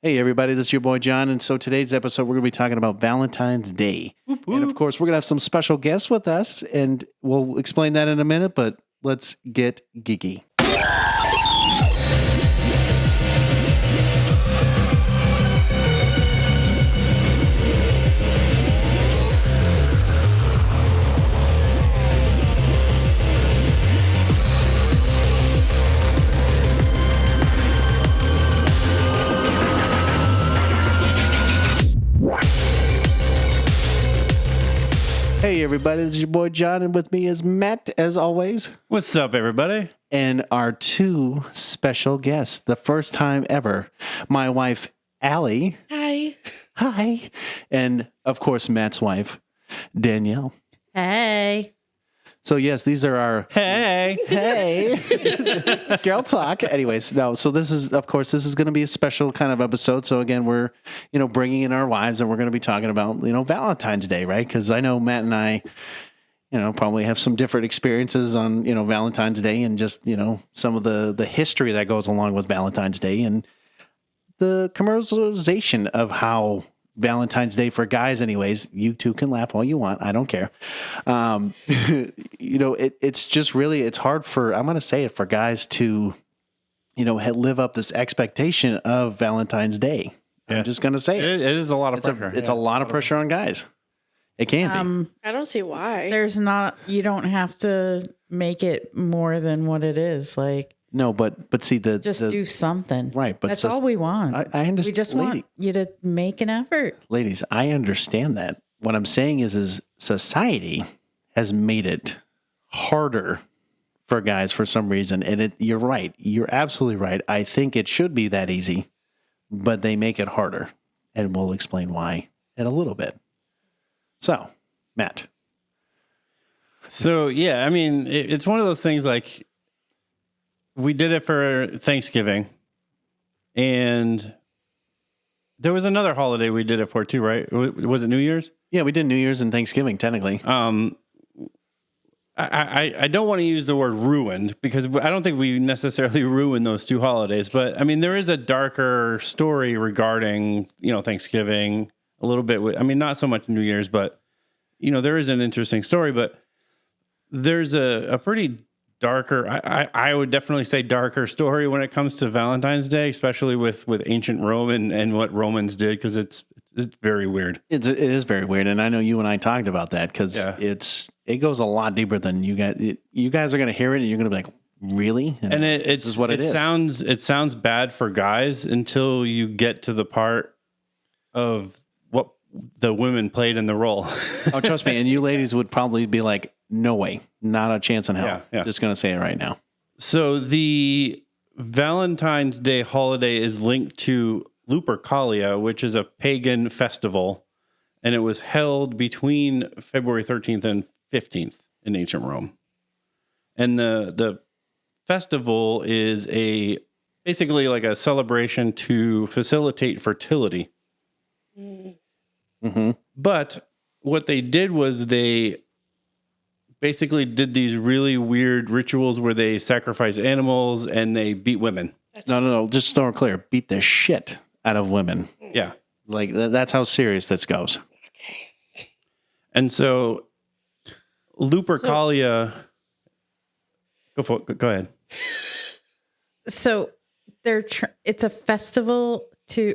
Hey, everybody, this is your boy John. And so today's episode, we're going to be talking about Valentine's Day. Whoop, whoop. And of course, we're going to have some special guests with us, and we'll explain that in a minute, but let's get geeky. Hey, everybody, this is your boy John, and with me is Matt, as always. What's up, everybody? And our two special guests, the first time ever, my wife, Alli. Hi. Hi. And, of course, Matt's wife, Danielle. Hey. So, yes, these are our... Hey. Hey. Girl talk. Anyways, no, so this is, of course, this is going to be a special kind of episode. So, again, we're, bringing in our wives, and we're going to be talking about, Valentine's Day, right? Because I know Matt and I, probably have some different experiences on, Valentine's Day and just, some of the history that goes along with Valentine's Day and the commercialization of how Valentine's Day for guys, anyways. You two can laugh all you want. I don't care. It's just really, it's hard for, I'm going to say it, for guys to, live up this expectation of Valentine's Day. Yeah. I'm just going to say It is a lot of pressure. It's a lot of pressure on guys. It can be. I don't see why. You don't have to make it more than what it is. Like, No, but see do something. Right, but that's all we want. I understand. We just want you to make an effort. Ladies, I understand that. What I'm saying is society has made it harder for guys for some reason. And you're right. You're absolutely right. I think it should be that easy, but they make it harder. And we'll explain why in a little bit. So, Matt. So, yeah, I mean, it's one of those things like we did it for Thanksgiving, and there was another holiday we did it for too, right? Was it New Year's? Yeah, we did New Year's and Thanksgiving, technically. I don't want to use the word ruined because I don't think we necessarily ruined those two holidays. But I mean, there is a darker story regarding, Thanksgiving a little bit. Not so much New Year's, but, there is an interesting story. But there's a pretty darker, I would definitely say darker story when it comes to Valentine's Day, especially with ancient Rome and what Romans did, because it's very weird. It is very weird, and I know you and I talked about that because it goes a lot deeper than you guys. You guys are going to hear it, and you're going to be like, "Really?" And this is what it is. It sounds bad for guys until you get to the part of what the women played in the role. Oh, trust me, and you ladies would probably be like, "No way, not a chance in hell." Yeah. Just going to say it right now. So the Valentine's Day holiday is linked to Lupercalia, which is a pagan festival, and it was held between February 13th and 15th in ancient Rome. And the festival is basically like a celebration to facilitate fertility. Mm-hmm. But what they did was they basically did these really weird rituals where they sacrifice animals and they beat women. No. Just so we're clear, beat the shit out of women. Yeah. Like, that's how serious this goes. Okay. And so Lupercalia, go ahead. So it's a festival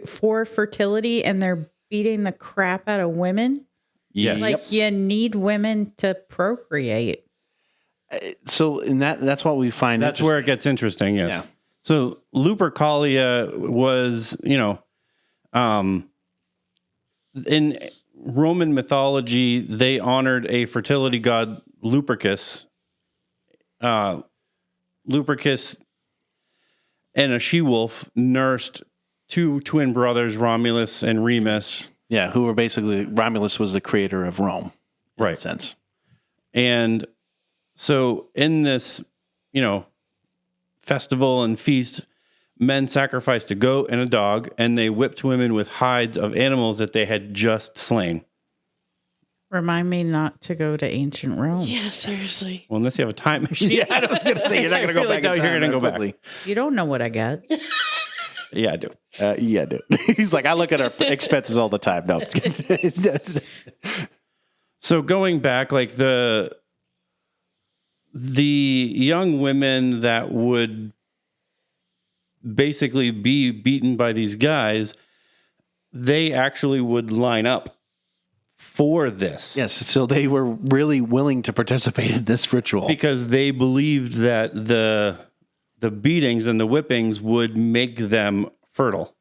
for fertility, and they're beating the crap out of women. Yes. Like, you need women to procreate. So, in that's what we find. That's where it gets interesting. Yes. Yeah. So Lupercalia was, in Roman mythology, they honored a fertility god, Lupercus. Lupercus and a she-wolf nursed two twin brothers, Romulus and Remus. Yeah, who were basically, Romulus was the creator of Rome, in Right. a sense. And so in this, festival and feast, men sacrificed a goat and a dog, and they whipped women with hides of animals that they had just slain. Remind me not to go to ancient Rome. Yeah, seriously. Well, unless you have a time machine. Yeah, I was going to say, you're not going to go back in time. You're going to go quickly. back. You don't know what I got. Yeah, I do. Yeah, dude. He's like, I look at our expenses all the time. No. So going back, like the young women that would basically be beaten by these guys, they actually would line up for this. Yes, so they were really willing to participate in this ritual. Because they believed that the beatings and the whippings would make them fertile.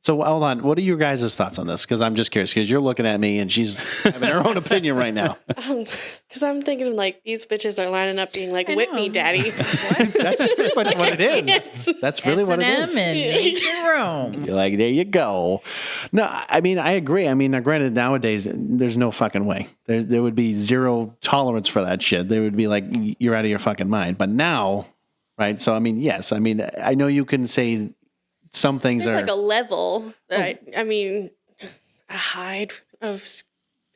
So hold on, what are your guys' thoughts on this? Because I'm just curious, because you're looking at me and she's having her own opinion right now. Because I'm thinking like these bitches are lining up being like, whip me, daddy. That's pretty much what it is. Yes. That's really what it is. S&M and Major Rome. You're like, there you go. No, I mean, I agree. I mean, now, granted, nowadays, there's no fucking way. There would be zero tolerance for that shit. They would be like, you're out of your fucking mind. But now, right? So, I mean, yes. I mean, I know you can say some things There's are... like a level. I mean, a hide of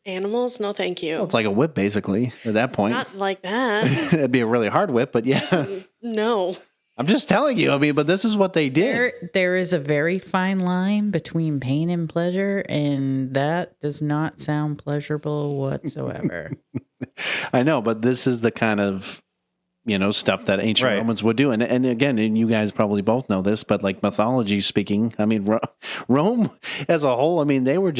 animals? No, thank you. Well, it's like a whip, basically, at that point. Not like that. It'd be a really hard whip, but yeah. No. I'm just telling you. I mean, but this is what they did. There is a very fine line between pain and pleasure, and that does not sound pleasurable whatsoever. I know, but this is the kind of, stuff that ancient Romans would do. And again, and you guys probably both know this, but like mythology speaking, I mean, Rome as a whole, I mean, they were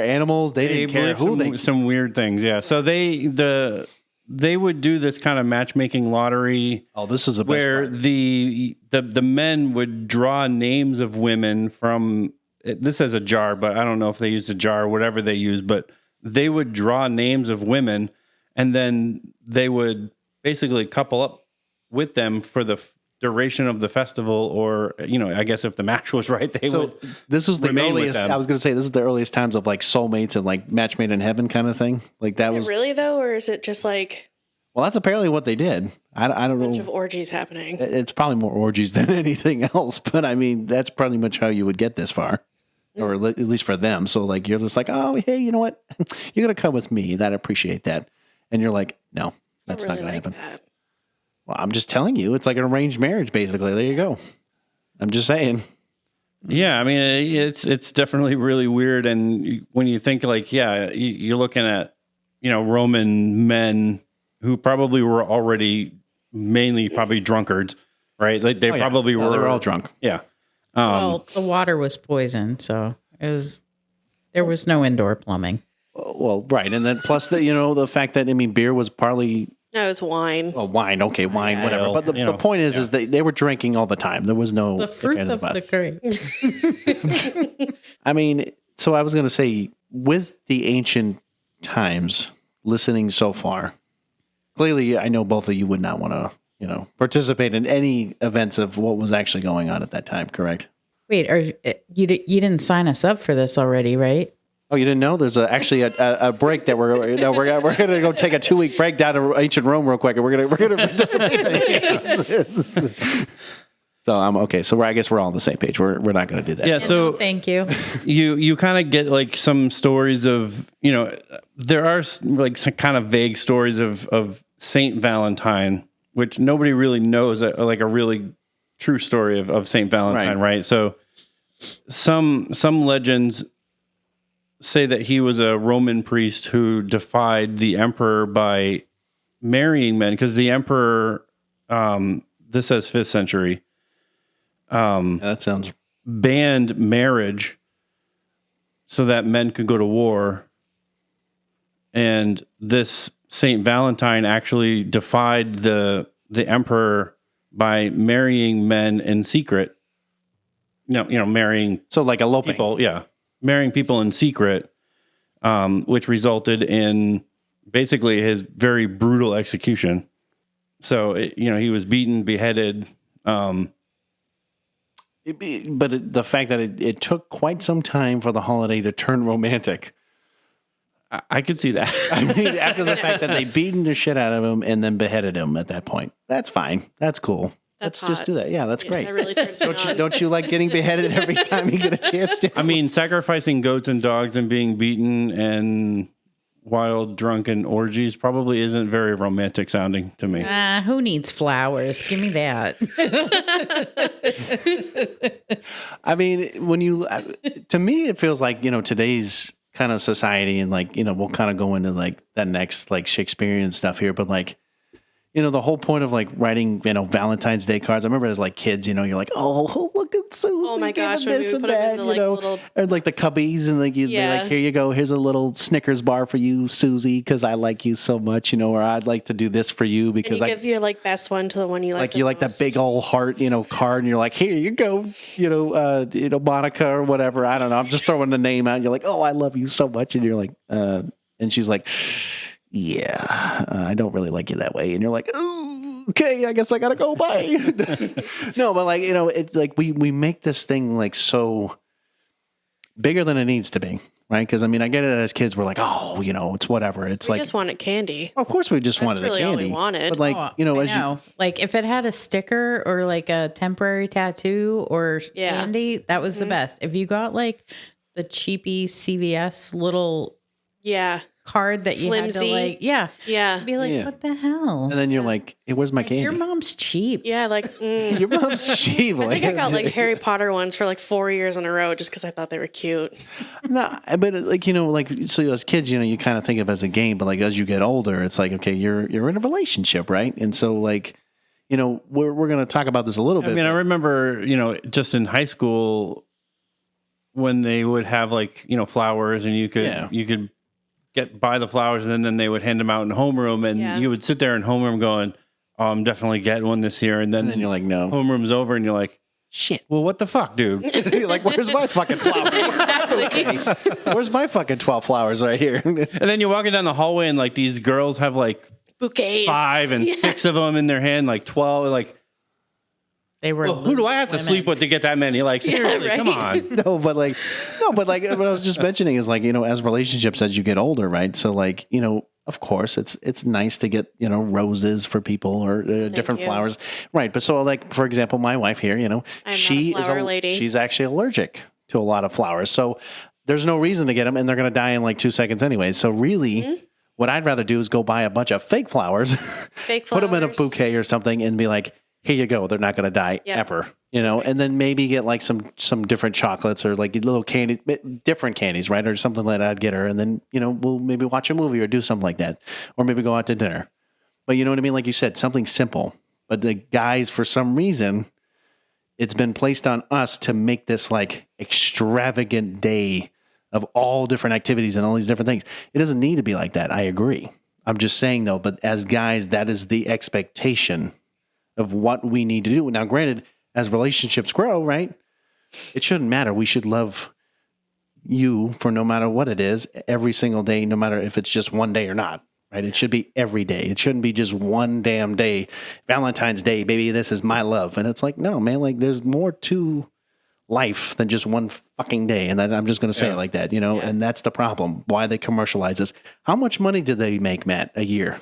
animals. They didn't care who some weird things. Yeah. So they would do this kind of matchmaking lottery. Oh, this is the best where part. the men would draw names of women from this as a jar, but I don't know if they used a jar or whatever they used, but they would draw names of women and then they would basically couple up with them for the duration of the festival, or I guess if the match was right, this was the earliest. I was going to say this is the earliest times of like soulmates and like match made in heaven kind of thing. Like that Is it really though, or is it just like? Well, that's apparently what they did. I don't know. A bunch of orgies happening. It's probably more orgies than anything else, but I mean that's pretty much how you would get this far, or at least for them. So like you're just like, oh hey, you know what? You're gonna come with me. I'd appreciate that. And you're like, no, that's not gonna happen. That. Well, I'm just telling you, it's like an arranged marriage, basically. There you go. I'm just saying. Yeah, I mean, it's definitely really weird. And when you think like, yeah, you're looking at, Roman men who probably were already mainly probably drunkards, right? Like they probably were. They were all drunk. Yeah. Well, the water was poisoned, so there was no indoor plumbing. Well, right, and then plus the fact that beer was partly. No, it was wine. Well, wine, okay, wine, whatever. But the point is they were drinking all the time. There was no the fruit of the grape. I mean, so I was going to say, with the ancient times, listening so far, clearly, I know both of you would not want to, participate in any events of what was actually going on at that time. Correct? Wait, you didn't sign us up for this already, right? Oh, you didn't know? There's actually a break that we're going to go take a 2-week break down to ancient Rome real quick, and we're going to participate in the games. So I'm okay. So I guess we're all on the same page. We're not going to do that. Yeah. So thank you. You kind of get like some stories of there are like some kind of vague stories of Saint Valentine, which nobody really knows like a really true story of Saint Valentine, right? So some legends say that he was a Roman priest who defied the emperor by marrying men, because the emperor, this says 5th century, that sounds banned marriage so that men could go to war. And this Saint Valentine actually defied the emperor by marrying men in secret. Marrying so like eloping people, marrying people in secret, which resulted in basically his very brutal execution. So, he was beaten, beheaded. But the fact that it took quite some time for the holiday to turn romantic. I could see that. I mean, after the fact that they beaten the shit out of him and then beheaded him at that point. That's fine. That's cool. Let's just do that. Yeah, that's great. That really turns me on. Don't you like getting beheaded every time you get a chance to? I mean, sacrificing goats and dogs and being beaten and wild, drunken orgies probably isn't very romantic sounding to me. Who needs flowers? Give me that. I mean, to me, it feels like, today's kind of society and like, we'll kind of go into like that next like Shakespearean stuff here, but like, the whole point of like writing, Valentine's Day cards. I remember as like kids, you're like, oh, look at Susie. Oh my gosh, giving when this we and put 'em that, in the, like, little- or like the cubbies and like, they're like, here you go. Here's a little Snickers bar for you, Susie, because I like you so much, or I'd like to do this for you because and you give your like best one to the one you like. you like that big old heart, card, and you're like, here you go, Monica or whatever. I don't know. I'm just throwing the name out. And you're like, oh, I love you so much, and you're like, and she's like, yeah, I don't really like you that way, and you're like, ooh. Okay, I guess I gotta go. Bye. No, but like it's like we make this thing like so bigger than it needs to be, right? Because I mean, I get it as kids. We're like, oh, it's whatever. It's We like, just wanted candy. of course, we just wanted really a all we candy. wanted. But like, I as know. Like if it had a sticker or like a temporary tattoo or candy, that was the best. If you got like the cheapy CVS little Yeah. card that you had Flimsy. to like, Yeah. be like, Yeah. what the hell? and then you're like, hey, where's my Like, candy? your mom's cheap. Yeah, like Your mom's cheap. I think I got like Harry Potter ones for like 4 years in a row just because I thought they were cute. No, but like so as kids, you kind of think of it as a game, but like as you get older, it's like okay, you're in a relationship, right? And so like, we're gonna talk about this a little bit. I mean, I remember, just in high school when they would have like, flowers and you could buy the flowers and then they would hand them out in homeroom and you would sit there in homeroom going, oh, I'm definitely getting one this year. And then you're like, no. Homeroom's over and you're like, shit, well, what the fuck, dude? You're like, where's my fucking flowers? Exactly. Where's my fucking 12 flowers right here? And then you're walking down the hallway and like these girls have like Bouquets. 5 and 6 of them in their hand, like 12, like, They were. well, who do I have to sleep with to get that many? Like, seriously, right. come on. no, but like what I was just mentioning is like, as relationships, as you get older, right? So like, of course it's nice to get, roses for people or different you. flowers. Right. But so like, for example, my wife here, she not a flower lady. she's actually allergic to a lot of flowers. So there's no reason to get them and they're going to die in like 2 seconds anyway. So really what I'd rather do is go buy a bunch of fake flowers, Fake put flowers. them in a bouquet or something and be like, here you go. They're not going to die ever, and then maybe get like some different chocolates or like little candies, different candies, right? Or something like that I'd get her. And then, we'll maybe watch a movie or do something like that, or maybe go out to dinner. But you know what I mean? Like you said, something simple, but the guys, for some reason, it's been placed on us to make this like extravagant day of all different activities and all these different things. It doesn't need to be like that. I agree. I'm just saying though, but as guys, that is the expectation of what we need to do. Now, granted, as relationships grow, right, it shouldn't matter. We should love you for no matter what it is, every single day, no matter if it's just one day or not, right? It should be every day. It shouldn't be just one damn day. Valentine's Day, baby, this is my love. And it's like, no, man, like there's more to life than just one fucking day. And I'm just going to say it like that, and that's the problem. Why they commercialize this. How much money do they make, Matt, a year?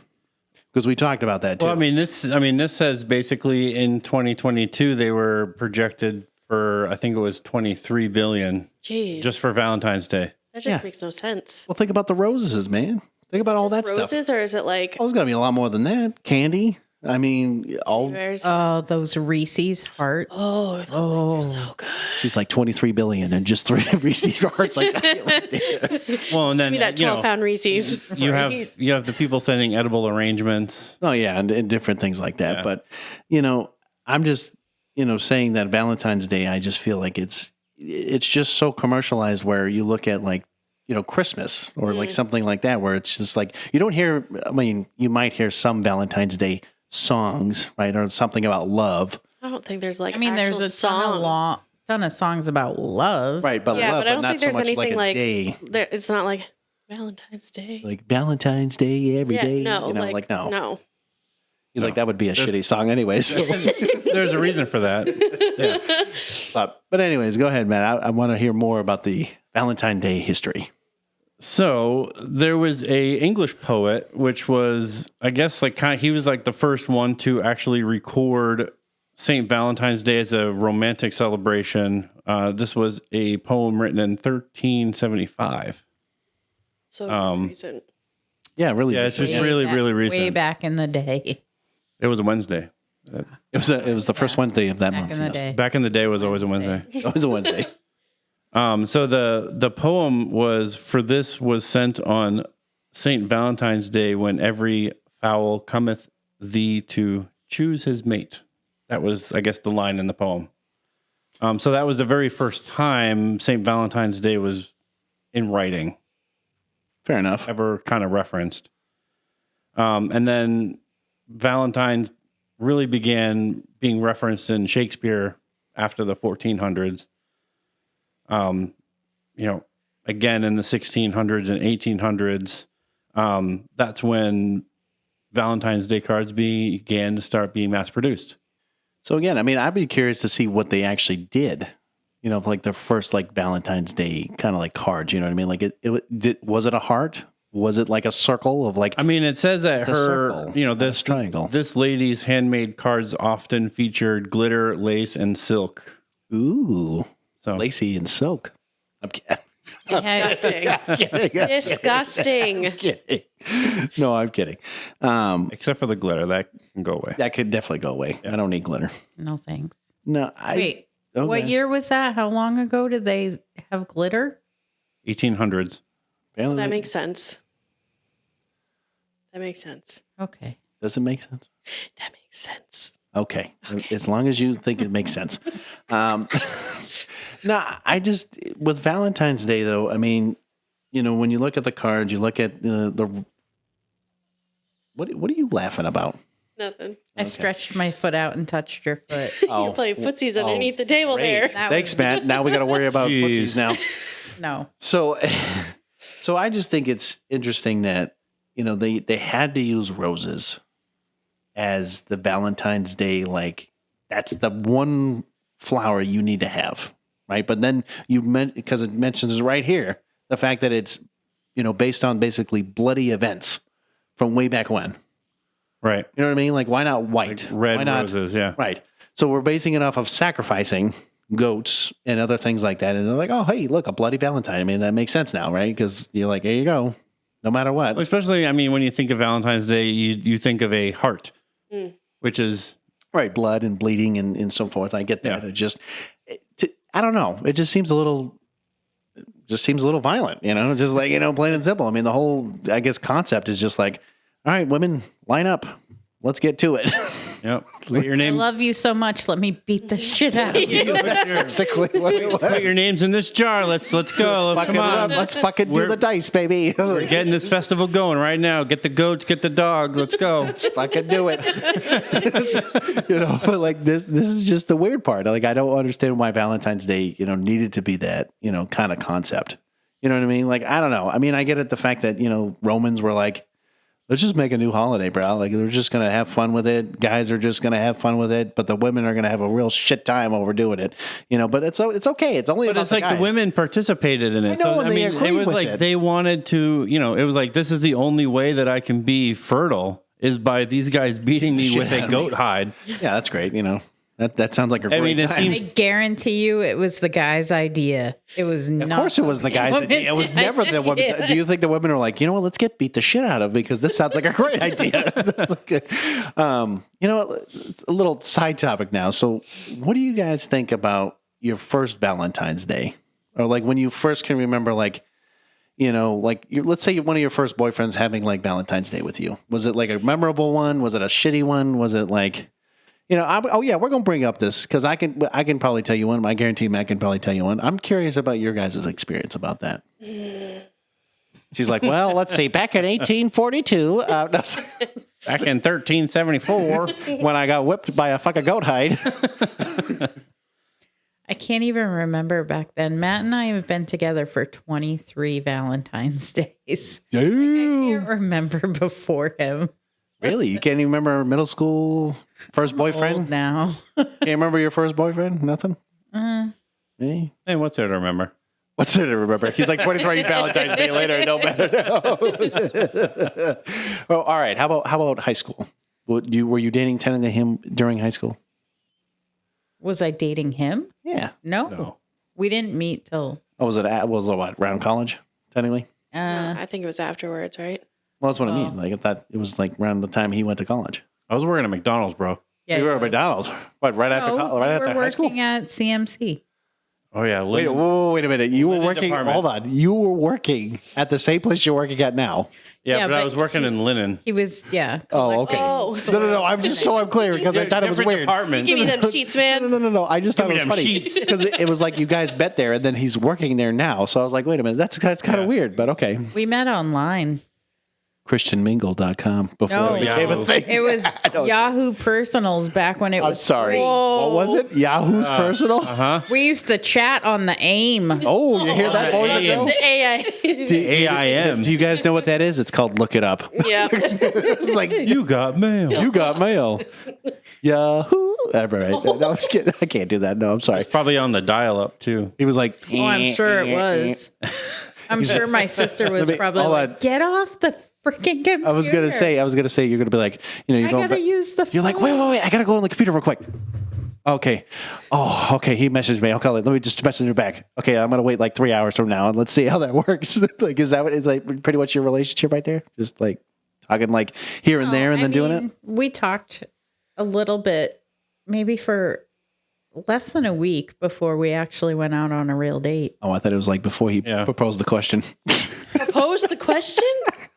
Because we talked about that too. Well, this says basically in 2022 they were projected for I think it was 23 billion Jeez. just for Valentine's Day. That just makes no sense. Well, think about the roses, man. Think about all that stuff. Roses, or is it like Oh, there's got to be a lot more than that. Candy. I mean, Oh, those Reese's hearts. those things are so good. she's like 23 billion and just 3 Reese's hearts like that right there. Well, and then Give me that 12-pound Reese's. you have the people sending edible arrangements. Oh yeah, and different things like that. Yeah. But I'm just saying that Valentine's Day, I just feel like it's just so commercialized. Where you look at like Christmas or like something like that, where it's just like you don't hear. I mean, you might hear some Valentine's Day songs, right, or something about love. I don't think there's like. I mean, there's a ton of songs about love. Right, but Yeah, love, but I don't not think so there's much anything like a like. day. It's not like Valentine's Day. Like Valentine's Day every day. No, like no. No. He's like, that would be a shitty song anyway. So. There's a reason for that. Yeah. But anyways, go ahead, Matt. I want to hear more about the Valentine's Day history. So there was a English poet, which was, I guess, he was like the first one to actually record St. Valentine's Day as a romantic celebration. This was a poem written in 1375. So recent. Yeah, really. Yeah, it's recent. just really, really recent. Way back in the day. It was a Wednesday. It was the first Wednesday of that Back month. in the Yes. day. Back in the day was always a Wednesday. It was a Wednesday. So the poem was sent on St. Valentine's Day, when every fowl cometh thee to choose his mate. That was, I guess, the line in the poem. So that was the very first time St. Valentine's Day was in writing, Fair enough. ever kind of referenced. And then Valentine's really began being referenced in Shakespeare after the 1400s. Again in the 1600s and 1800s. That's when Valentine's Day cards began to start being mass produced. So again, I mean, I'd be curious to see what they actually did. Like the first like Valentine's Day kind of like cards. You know what I mean? Like was it a heart? Was it like a circle of like? I mean, it says that It's a her, circle, you know, not a triangle. this lady's handmade cards often featured glitter, lace, and silk. Ooh, So lacy and silk. I'm Disgusting. kidding. Disgusting. I'm kidding. No, I'm kidding. except for the glitter, that can go away. That could definitely go away. I don't need glitter. No thanks. No, Wait, okay. what year was that? How long ago did they have glitter? 1800s. Apparently That makes sense. That makes sense. Okay. does it make sense? That makes sense. Okay. As long as you think it makes sense. No, I just, with Valentine's Day though, I mean, when you look at the cards, you look at the what are you laughing about? Nothing. I stretched my foot out and touched your foot. You're playing footsies underneath the table there. Thanks, Matt. Now we got to worry about Jeez. footsies now. No. So I just think it's interesting that, they had to use roses as the Valentine's Day, like that's the one flower you need to have, right? But then because it mentions right here, the fact that it's, based on basically bloody events from way back when. Right. You know what I mean? Like, why not white? Like red Why not, roses, yeah. Right. So we're basing it off of sacrificing goats and other things like that. And they're like, oh, hey, look, a bloody Valentine. I mean, that makes sense now, right? Because you're like, here you go, no matter what. Especially, I mean, when you think of Valentine's Day, you think of a heart, which is Right. Blood and bleeding and so forth. I get that. Yeah. I don't know. It just seems a little violent, just like, plain and simple. I mean, the whole, I guess, concept is just like, all right, women, line up. Let's get to it. Yep. Put your I name. love you so much. Let me beat the shit out of you. Basically what it was. Put your names in this jar. Let's go. Fucking Come on. Let's fucking do We're- the dice, baby. We're getting this festival going right now. Get the goats, get the dogs. Let's go. Let's fucking do it. But like this is just the weird part. Like, I don't understand why Valentine's Day, needed to be that, kind of concept. You know what I mean? Like, I don't know. I mean, I get it. The fact that, Romans were like, let's just make a new holiday, bro. Like, they're just going to have fun with it. Guys are just going to have fun with it, but the women are going to have a real shit time overdoing it. But it's okay. It's only But about it's like the guys. women participated in it. I know, So and I they mean, it agreed was with like it. they wanted to, it was like, this is the only way that I can be fertile is by these guys beating me Shit with out a of goat me. hide. Yeah, that's great. That sounds like a great mean, it time. I guarantee you it was the guy's idea. It was not. Of course it was the guy's idea. It was never the women's. idea. Do you think the women are like, what, let's get beat the shit out of because this sounds like a great idea. It's a little side topic now. So what do you guys think about your first Valentine's Day? Or like when you first can remember, like, let's say one of your first boyfriends having like Valentine's Day with you. Was it like a memorable one? Was it a shitty one? Was it like... we're going to bring up this because I can probably tell you one. I guarantee Matt can probably tell you one. I'm curious about your guys' experience about that. She's like, well, let's see. Back in 1842, Back in 1374. when I got whipped by a fucking goat hide. I can't even remember back then. Matt and I have been together for 23 Valentine's days. I can't remember before him. Really? You can't even remember middle school first Old boyfriend? now. Can't remember your first boyfriend? Nothing? Hey, Hey, what's there to remember? what's it to remember? He's like 23 Valentine's Day later. It don't matter now. Oh, all right. How about high school? Were you dating him during high school? Was I dating him? Yeah. No. We didn't meet till Oh, was it what, around college, technically? I think it was afterwards, right? Well, that's what I mean. Like I thought it was like around the time he went to college. I was working at McDonald's, bro. Yeah, You were at McDonald's, but right after we after were high school. working at CMC. Oh yeah. Wait a minute. You were Linen working. department. Hold on. You were working at the same place you're working at now. Yeah, Yeah, but I but was working in linen. He was, Oh, okay. Oh. No. I'm just so I'm clear because I thought it was Different weird. department. Give me them sheets, man. No. I just thought it was Give me them funny sheets. because it was like you guys met there and then he's working there now. So I was like, wait a minute, that's kind of weird, but okay. we met online. ChristianMingle.com before No. it became a Yahoo. thing. It was don't- Yahoo Personals back when it I'm was. sorry. Whoa. What was it? Yahoo's personal? Uh-huh. We used to chat on the AIM. Oh, you hear that, boys and AIM. girls? The AI. AIM. Do you guys know what that is? It's called Look It Up. Yeah. It's like, You got mail. you got mail. Yahoo. All right. No, I'm just kidding. I can't do that. No, I'm sorry. Probably on the dial-up too. He was like, Oh, I'm sure it was. I'm sure my sister was Let me- probably hold like, on. get off the freaking computer. I was gonna say, you're gonna be like, you're I going. gotta use the You're like, phone. wait, I gotta go on the computer real quick. Okay. Oh, okay. He messaged me. Okay, let me just message him back. Okay, I'm gonna wait like 3 hours from now and let's see how that works. Like, is that what is like pretty much your relationship right there? Just like talking like here and there and then doing it. We talked a little bit, maybe for less than a week before we actually went out on a real date. Oh, I thought it was like before he Yeah. proposed the question. Pose the question?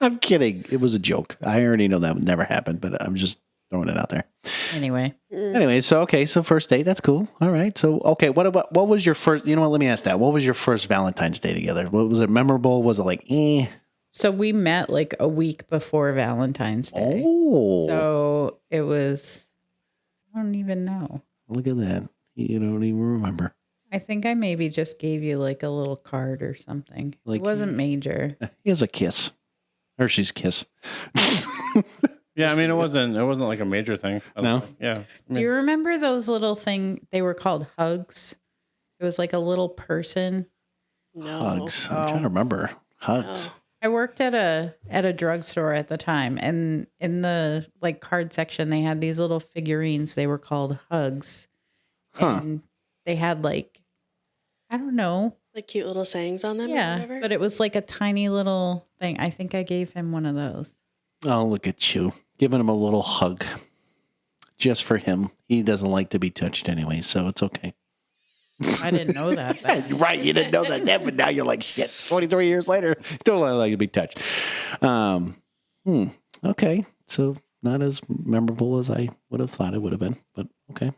I'm kidding. It was a joke. I already know that would never happen, but I'm just throwing it out there. Anyway, Anyway, so first date, that's cool. All right. So okay, what was your first, you know what, let me ask that. What was your first Valentine's Day together? What was it memorable? Was it like so we met like a week before Valentine's Day. Oh. So it was, I don't even know. Look at that. You don't even remember. I think I maybe just gave you like a little card or something. Like- It wasn't major. Here's a kiss. Hershey's kiss. Yeah, I mean it wasn't like a major thing. I don't No? think. Yeah. I Do you mean, remember those little they were called hugs? It was like a little person. No. Hugs. I'm trying to remember. Hugs. I worked at a drugstore at the time, and in the like card section they had these little figurines. They were called hugs. Huh. And they had like, I don't know. Like cute little sayings on them or Yeah, whatever? but it was like a tiny little thing. I think I gave him one of those. Oh, look at you. Giving him a little hug. Just for him. He doesn't like to be touched anyway, so it's okay. I didn't know that. Right, you didn't know that then, but now you're like, shit, 23 years later, still don't like to be touched. Okay, so not as memorable as I would have thought it would have been, but okay,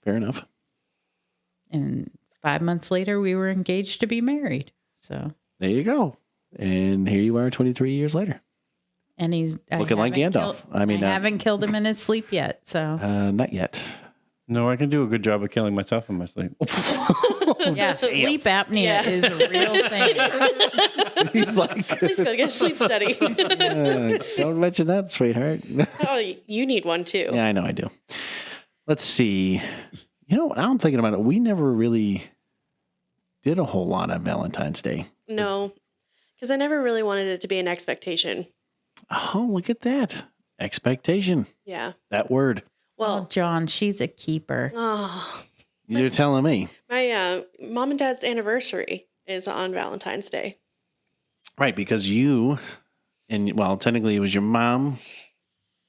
fair enough. And 5 months later, we were engaged to be married. So, There you go. And here you are 23 years later. and he's Looking like haven't Gandalf. killed- I mean, I haven't killed him in his sleep yet. So, Not yet. no, I can do a good job of killing myself in my sleep. yeah, sleep apnea Yeah. is a real thing. He's like, Please go get a sleep study. don't mention that, sweetheart. Oh, you need one too. Yeah, I know I do. Let's see. You know, now I'm thinking about it. We never really did a whole lot on Valentine's Day. No, because I never really wanted it to be an expectation. Oh, look at that. Expectation. Yeah. That word. Well, Well, John, she's a keeper. oh, You're telling me. my mom and dad's anniversary is on Valentine's Day. Right, because you, and well, technically it was your mom,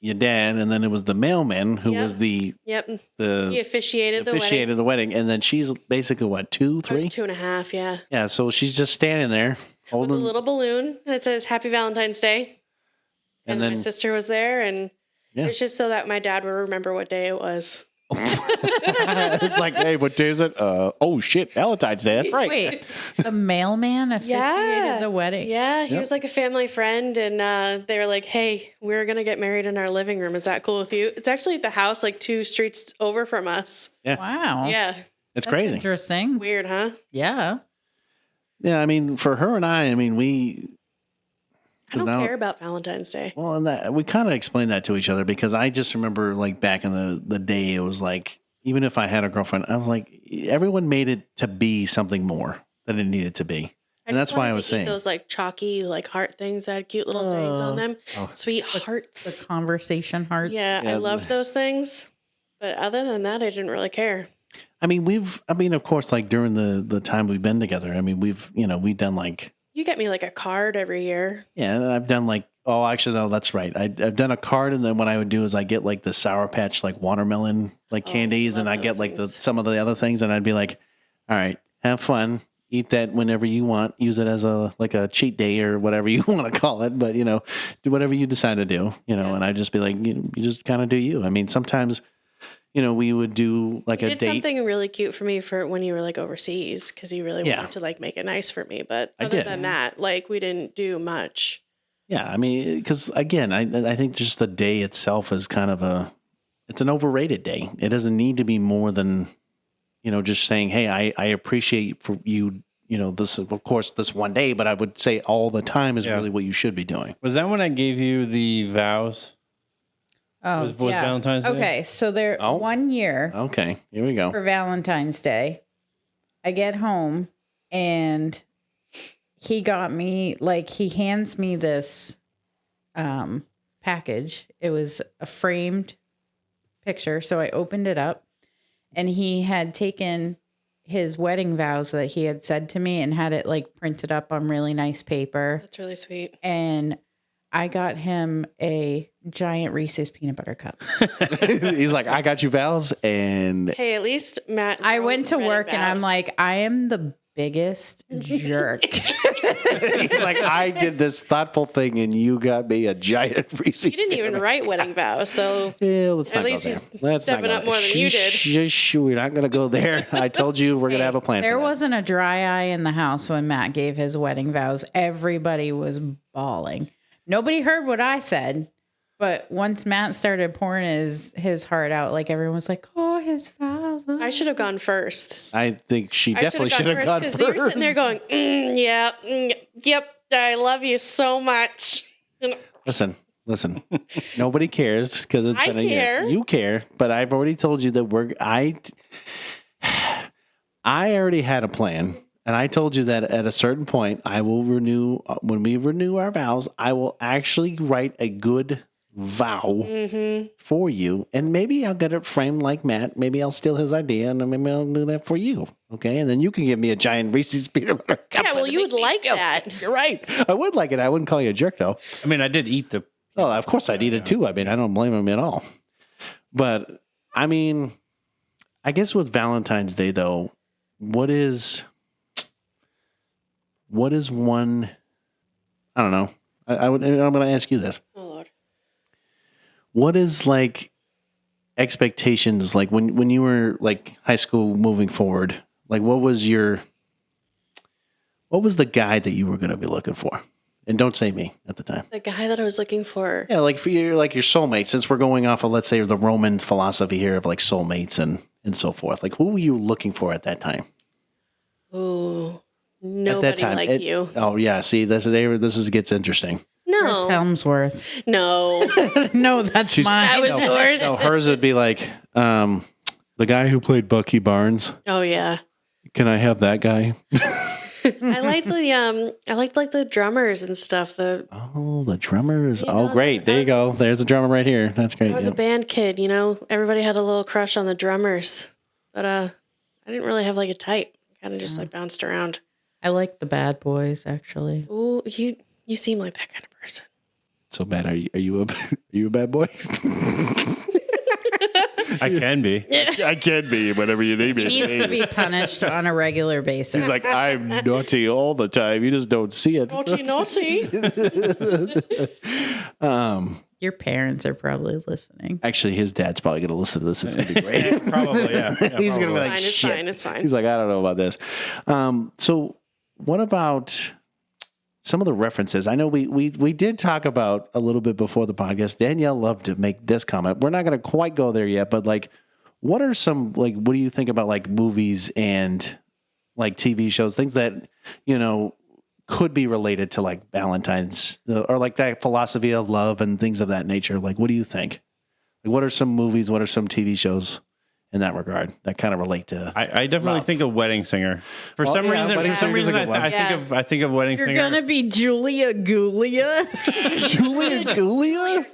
your dad, and then it was the mailman who Yep. was the Yep. He the officiated the wedding. officiated the wedding, and then she's basically what, 2, I was 3? 2.5, yeah. Yeah, so she's just standing there With a holding, little balloon that says Happy Valentine's Day. and And my then sister was there, and Yeah. it was just so that my dad would remember what day it was. it's like, hey, what day is it? Oh shit, Valentine's Day. That's right. Wait, the mailman officiated the wedding. Yeah, he Yep. was like a family friend, and they were like, "Hey, we're gonna get married in our living room. Is that cool with you?" It's actually at the house, like 2 streets over from us. Wow. Yeah, It's That's crazy. interesting. weird, huh? Yeah. Yeah, I mean, for her and I mean, I don't now- care about Valentine's Day. well, and that we kind of explained that to each other because I just remember like back in the day, it was like even if I had a girlfriend, I was like everyone made it to be something more than it needed to be, and that's just why I wanted was to eat saying. those like chalky like heart things that had cute little sayings on them. Oh. Sweet The hearts. conversation heart. Yeah, Yeah. I loved those things, but other than that, I didn't really care. I mean, of course, like during the time we've been together, I mean, we've done like You get me like a card every year. yeah, and I've done like Oh, actually, no, that's right. I've done a card, and then what I would do is I get like the Sour Patch, like watermelon, like candies, and I get like some of the other things, and I'd be like, all right, have fun. Eat that whenever you want. Use it as a cheat day or whatever you want to call it. But, do whatever you decide to do, and I'd just be like, you just kind of do you. I mean, sometimes, we would do like a date. You did something really cute for me for when you were like overseas because you really wanted to like make it nice for me. But other than that, like we didn't do much. Yeah. I mean, because again, I think just the day itself is kind of it's an overrated day. It doesn't need to be more than, just saying, hey, I appreciate for you, this, of course, this one day, but I would say all the time is really what you should be doing. Was that when I gave you the vows? Oh, was Valentine's Day? Okay, so 1 year. Okay, here we go. For Valentine's Day, I get home and he got me, he hands me this package. It was a framed picture, so I opened it up. And he had taken his wedding vows that he had said to me and had it printed up on really nice paper. That's really sweet. And I got him a giant Reese's peanut butter cup. He's like, I got you vows. And hey, at least Matt. I went to work and I'm like, I am the biggest jerk. He's like, I did this thoughtful thing and you got me a giant Reese's. You didn't even write wedding vows, so let's at not least go there. he's Let's stepping up more than you did. We're not going to go there. I told you we're going to have a plan. There wasn't a dry eye in the house when Matt gave his wedding vows. Everybody was bawling. Nobody heard what I said, but once Matt started pouring his heart out, everyone was like, "Oh, his vows." I should have gone first. I think she definitely should have gone first. Because you were sitting there going, yep, I love you so much. Listen. Nobody cares because it's been a year. You care, but I've already told you that I already had a plan. And I told you that at a certain point, I will when we renew our vows, I will actually write a good vow for you. And maybe I'll get it framed like Matt. Maybe I'll steal his idea and maybe I'll do that for you. Okay. And then you can give me a giant Reese's peanut butter cup. Yeah, well, you would like that. You're right. I would like it. I wouldn't call you a jerk, though. I mean, I did eat the... Oh, of course I'd eat it, too. I mean, I don't blame him at all. But, I mean, I guess with Valentine's Day, though, what is one, I don't know. I'm going to ask you this. Oh, Lord. What is expectations when you were high school moving forward? What was the guy that you were going to be looking for? And don't say me at the time. The guy that I was looking for. Yeah, for your soulmate, since we're going off of, let's say, the Roman philosophy here of soulmates and so forth. Who were you looking for at that time? Ooh. Nobody like you. Oh yeah, see, this gets interesting. No, Chris Helmsworth. No, no, that's mine. That was yours. No, hers would be the guy who played Bucky Barnes. Oh yeah. Can I have that guy? I liked the drummers and stuff. The drummers. Oh great, there you go. There's a drummer right here. That's great. I was a band kid. Everybody had a little crush on the drummers, but I didn't really have a type. Kind of just bounced around. I like the bad boys, actually. Ooh, you seem like that kind of person. So bad. Are you a bad boy? I can be. I can be whenever you need me. He needs to be punished on a regular basis. He's like, I'm naughty all the time. You just don't see it. Naughty. Your parents are probably listening. Actually, his dad's probably going to listen to this. It's going to be great. Probably, yeah. He's going to be like, It's shit. fine. It's fine. He's like, I don't know about this. So what about some of the references? I know we did talk about a little bit before the podcast. Danielle loved to make this comment. We're not going to quite go there yet, but what are some, what do you think about movies and TV shows, things that, could be related to Valentine's or that philosophy of love and things of that nature? What do you think? What are some movies? What are some TV shows in that regard that kind of relate to? I definitely think of Wedding Singer. For some reason, I think of Wedding Singer. You're gonna be Julia Gulia. Julia Gulia.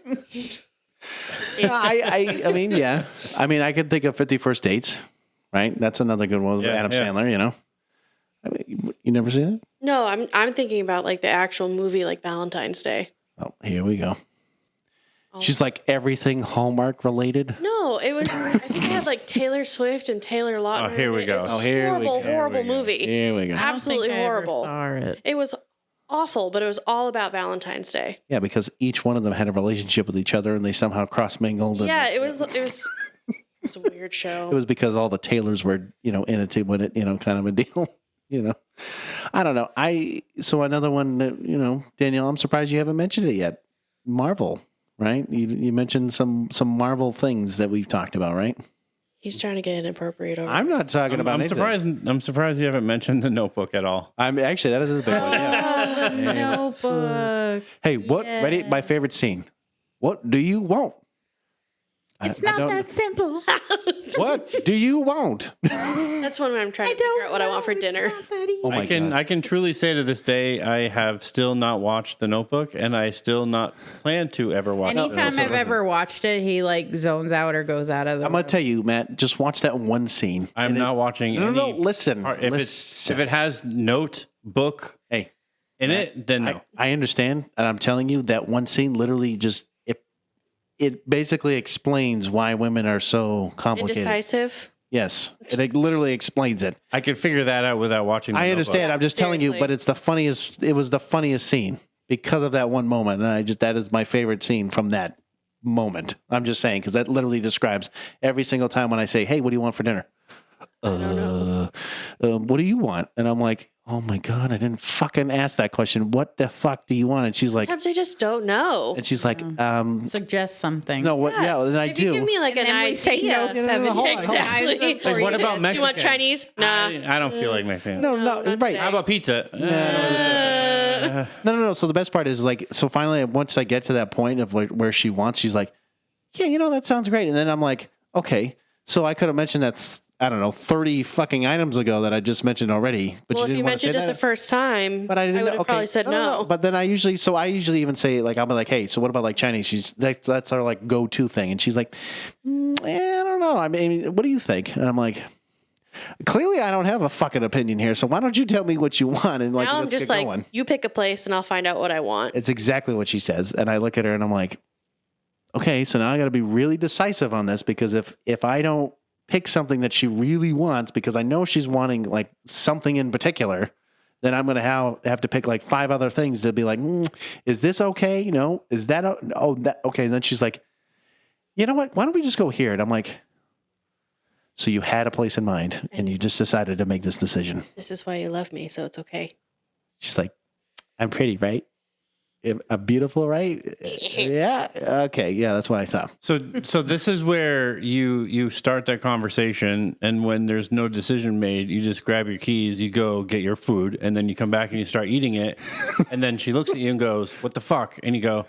I mean, yeah. I mean, I could think of 50 First Dates, right? That's another good one with Adam Sandler. I mean, you never seen it? No, I'm thinking about the actual movie, Valentine's Day. Oh, here we go. She's like everything Hallmark related. No, it was. I think it had like Taylor Swift and Taylor Lautner. Oh, here we in it. go. It was a Oh, here we horrible, go. horrible movie. Here we go. I don't think Absolutely I ever horrible. saw it. It was awful, but it was all about Valentine's Day. Yeah, because each one of them had a relationship with each other and they somehow cross mingled. Yeah, it was a weird show. It was because all the Taylors were, in it to win it, kind of a deal. I don't know. So another one that, Danielle, I'm surprised you haven't mentioned it yet. Marvel, right? You mentioned some Marvel things that we've talked about, right? He's trying to get inappropriate over. I'm not talking about I'm anything. I'm surprised you haven't mentioned the Notebook at all. Actually, that is a big one. Yeah. The Notebook. Hey, what? Ready? My favorite scene. What do you want? It's not that simple. What do you want? That's when I'm trying to figure out what I want for dinner. Oh my God. I can truly say to this day, I have still not watched The Notebook, and I still not plan to ever watch it. Anytime I've ever watched it, he like zones out or goes out of the I'm gonna tell you, Matt. Just watch that one scene. I'm not watching No, any. no, listen. If it has notebook Hey, in it, then no. I understand, and I'm telling you that one scene literally just it basically explains why women are so complicated. Indecisive. Yes, it literally explains it. I could figure that out without watching. I understand. I'm just telling you, Seriously. but it's the funniest. It was the funniest scene because of that one moment, and that is my favorite scene from that moment. I'm just saying because that literally describes every single time when I say, "Hey, what do you want for dinner?" What do you want? And I'm like, oh my God, I didn't fucking ask that question. What the fuck do you want? And she's like, Sometimes I just don't know. and she's like, Suggest something. no, what? Yeah, and I If do. you give me like And an then we idea. say no no, 7 hold on, hold on. Exactly. times before Like, what you about Do you Mexican? want Chinese? Nah. I don't feel like Mexican. no, not right. today. How about pizza? No. So the best part is like, so finally, once I get to that point of like where she wants, she's like, yeah, that sounds great. And then I'm like, okay, so I could have mentioned that, I don't know, 30 fucking items ago that I just mentioned already. But Well, you if didn't you want to say mentioned it that. the first time, But I didn't would know. have Okay. probably said no. But then I usually even say like, I'll be like, hey, so what about like Chinese? That's our like go-to thing. And she's like, I don't know. I mean, what do you think? And I'm like, clearly I don't have a fucking opinion here. So why don't you tell me what you want? And like, Now I'm let's just get like, going. you pick a place and I'll find out what I want. It's exactly what she says. And I look at her and I'm like, okay, so now I got to be really decisive on this because if I don't pick something that she really wants, because I know she's wanting like something in particular, then I'm going to have to pick like 5 other things to be like, is this okay? Is that, that okay? And then she's like, you know what? Why don't we just go here? And I'm like, so you had a place in mind and you just decided to make this decision. This is why you love me, so it's okay. She's like, I'm pretty, right? I'm beautiful, right? Yeah. Okay. Yeah, that's what I thought. So this is where you start that conversation, and when there's no decision made, you just grab your keys, you go get your food, and then you come back and you start eating it, and then she looks at you and goes, "What the fuck?" And you go,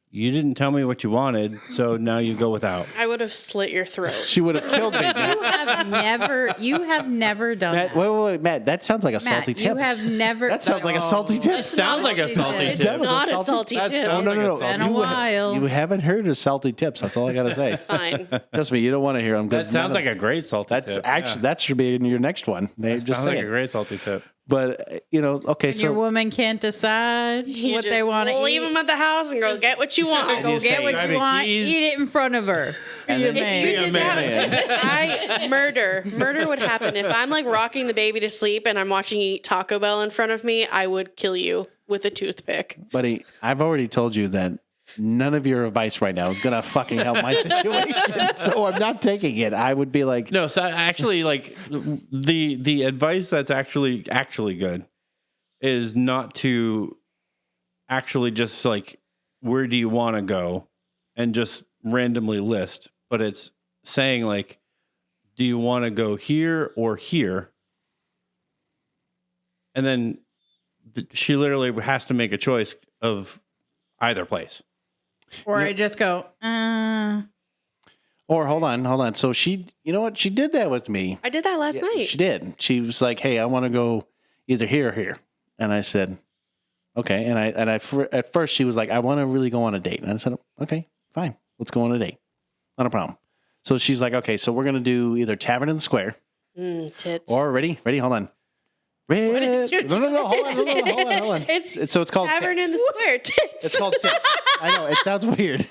"You didn't tell me what you wanted, so now you go without." I would have slit your throat. She would have killed me. Matt. You have never done Matt, that. wait, Matt. That sounds like a salty Matt, tip. you have never. That sounds like a salty tip. Sounds like a salty It's tip. not a salty That tip. sounds like a salty Been a tip. while. You haven't heard of salty tips. That's all I gotta say. Fine. Trust me, you don't want to hear them. That sounds like a great salty That's tip. actually that should be in your next one. They just sounds say like it. a great salty tip. But okay, When your so woman can't decide You what just they want to leave eat. them at the house and go get what you want. Go you say, get what grab you your want. keys. Eat it in front of her. And Be a then- man. You did that. Murder would happen if I'm like rocking the baby to sleep and I'm watching you eat Taco Bell in front of me. I would kill you with a toothpick. buddy, I've already told you that none of your advice right now is gonna fucking help my situation. So I'm not taking it. I would be like, No, so actually, like the advice that's actually good is not to actually just like, where do you want to go, and just randomly list, but it's saying like, do you want to go here or here? And then she literally has to make a choice of either place. Or I just go, or hold on. So she, you know what? She did that with me. I did that last night. She did. She was like, hey, I want to go either here or here. And I said, okay. And at first she was like, I want to really go on a date. And I said, okay, fine. Let's go on a date. Not a problem. So she's like, okay, so we're going to do either Tavern in the Square Tits. or ready, hold on. Red. No, hold on. It's So it's called Tavern Tits. in the Square. Tits. It's called Tits. I know, it sounds weird.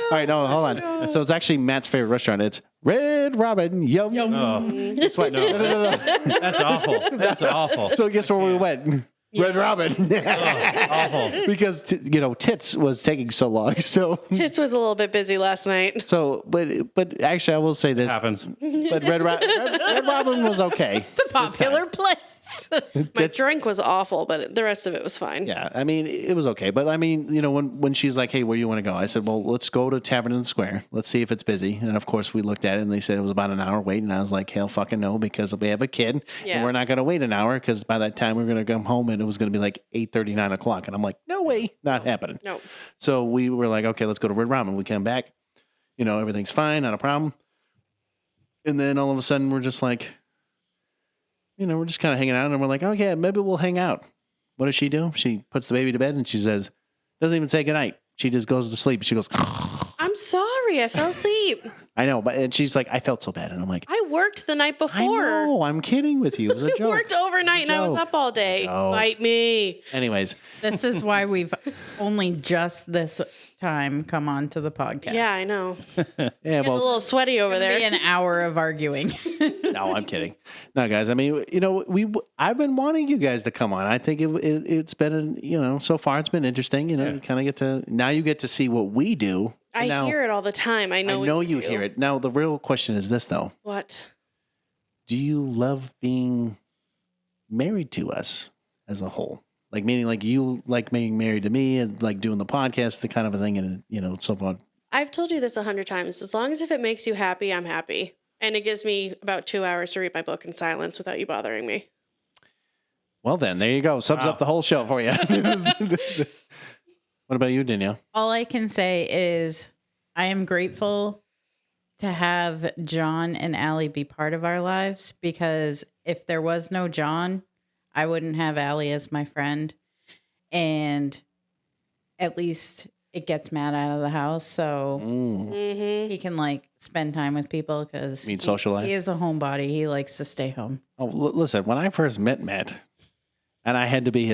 All right, no, hold on. no. So it's actually Matt's favorite restaurant. It's Red Robin. Yum. Oh, Guess what? No. that's awful. That's awful. So guess where we went? Red Robin. Awful. Because, Tits was taking so long. So, Tits was a little bit busy last night. but actually, I will say this. Happens. But Red Robin was okay. The popular place. My drink was awful, but the rest of it was fine. Yeah, I mean, it was okay. But I mean, when she's like, hey, where do you want to go? I said, well, let's go to Tavern in the Square. Let's see if it's busy. And of course, we looked at it and they said it was about an hour wait. And I was like, hell fucking no, because we have a kid Yeah. and we're not going to wait an hour because by that time we're going to come home and it was going to be like 8:30, 9 o'clock. And I'm like, no way, not happening. No. So we were like, okay, let's go to Red Robin. We came back, everything's fine, not a problem. And then all of a sudden we're just like, we're just kind of hanging out and we're like, oh yeah, maybe we'll hang out. What does she do? She puts the baby to bed and she says, doesn't even say goodnight. She just goes to sleep. She goes, I'm sorry, I fell asleep. I know, and she's like, I felt so bad. And I'm like, I worked the night before. I know, I'm kidding with you. It was a I joke. worked overnight and I was joke. up all day. No. Bite me. Anyways, This is why we've only just this time come on to the podcast. Yeah, I know. yeah, A little sweaty over Be there. an hour of arguing. no, I'm kidding. No, guys, I mean, I've been wanting you guys to come on. I think it's been, so far it's been interesting. You kind of you get to see what we do. I hear it all the time. I know you hear it. Now, the real question is this, though. What? Do you love being married to us as a whole? Like, meaning like you like being married to me and like doing the podcast, the kind of a thing, and, so on. I've told you this 100 times. As long as if it makes you happy, I'm happy. And it gives me about 2 hours to read my book in silence without you bothering me. Well, then, there you go. Sums up the whole show for you. What about you, Danielle? All I can say is I am grateful to have John and Allie be part of our lives, because if there was no John, I wouldn't have Allie as my friend. And at least it gets Matt out of the house, so Mm-hmm. he can spend time with people, because You mean socialize? he is a homebody. He likes to stay home. Oh, listen, when I first met Matt, and I had to be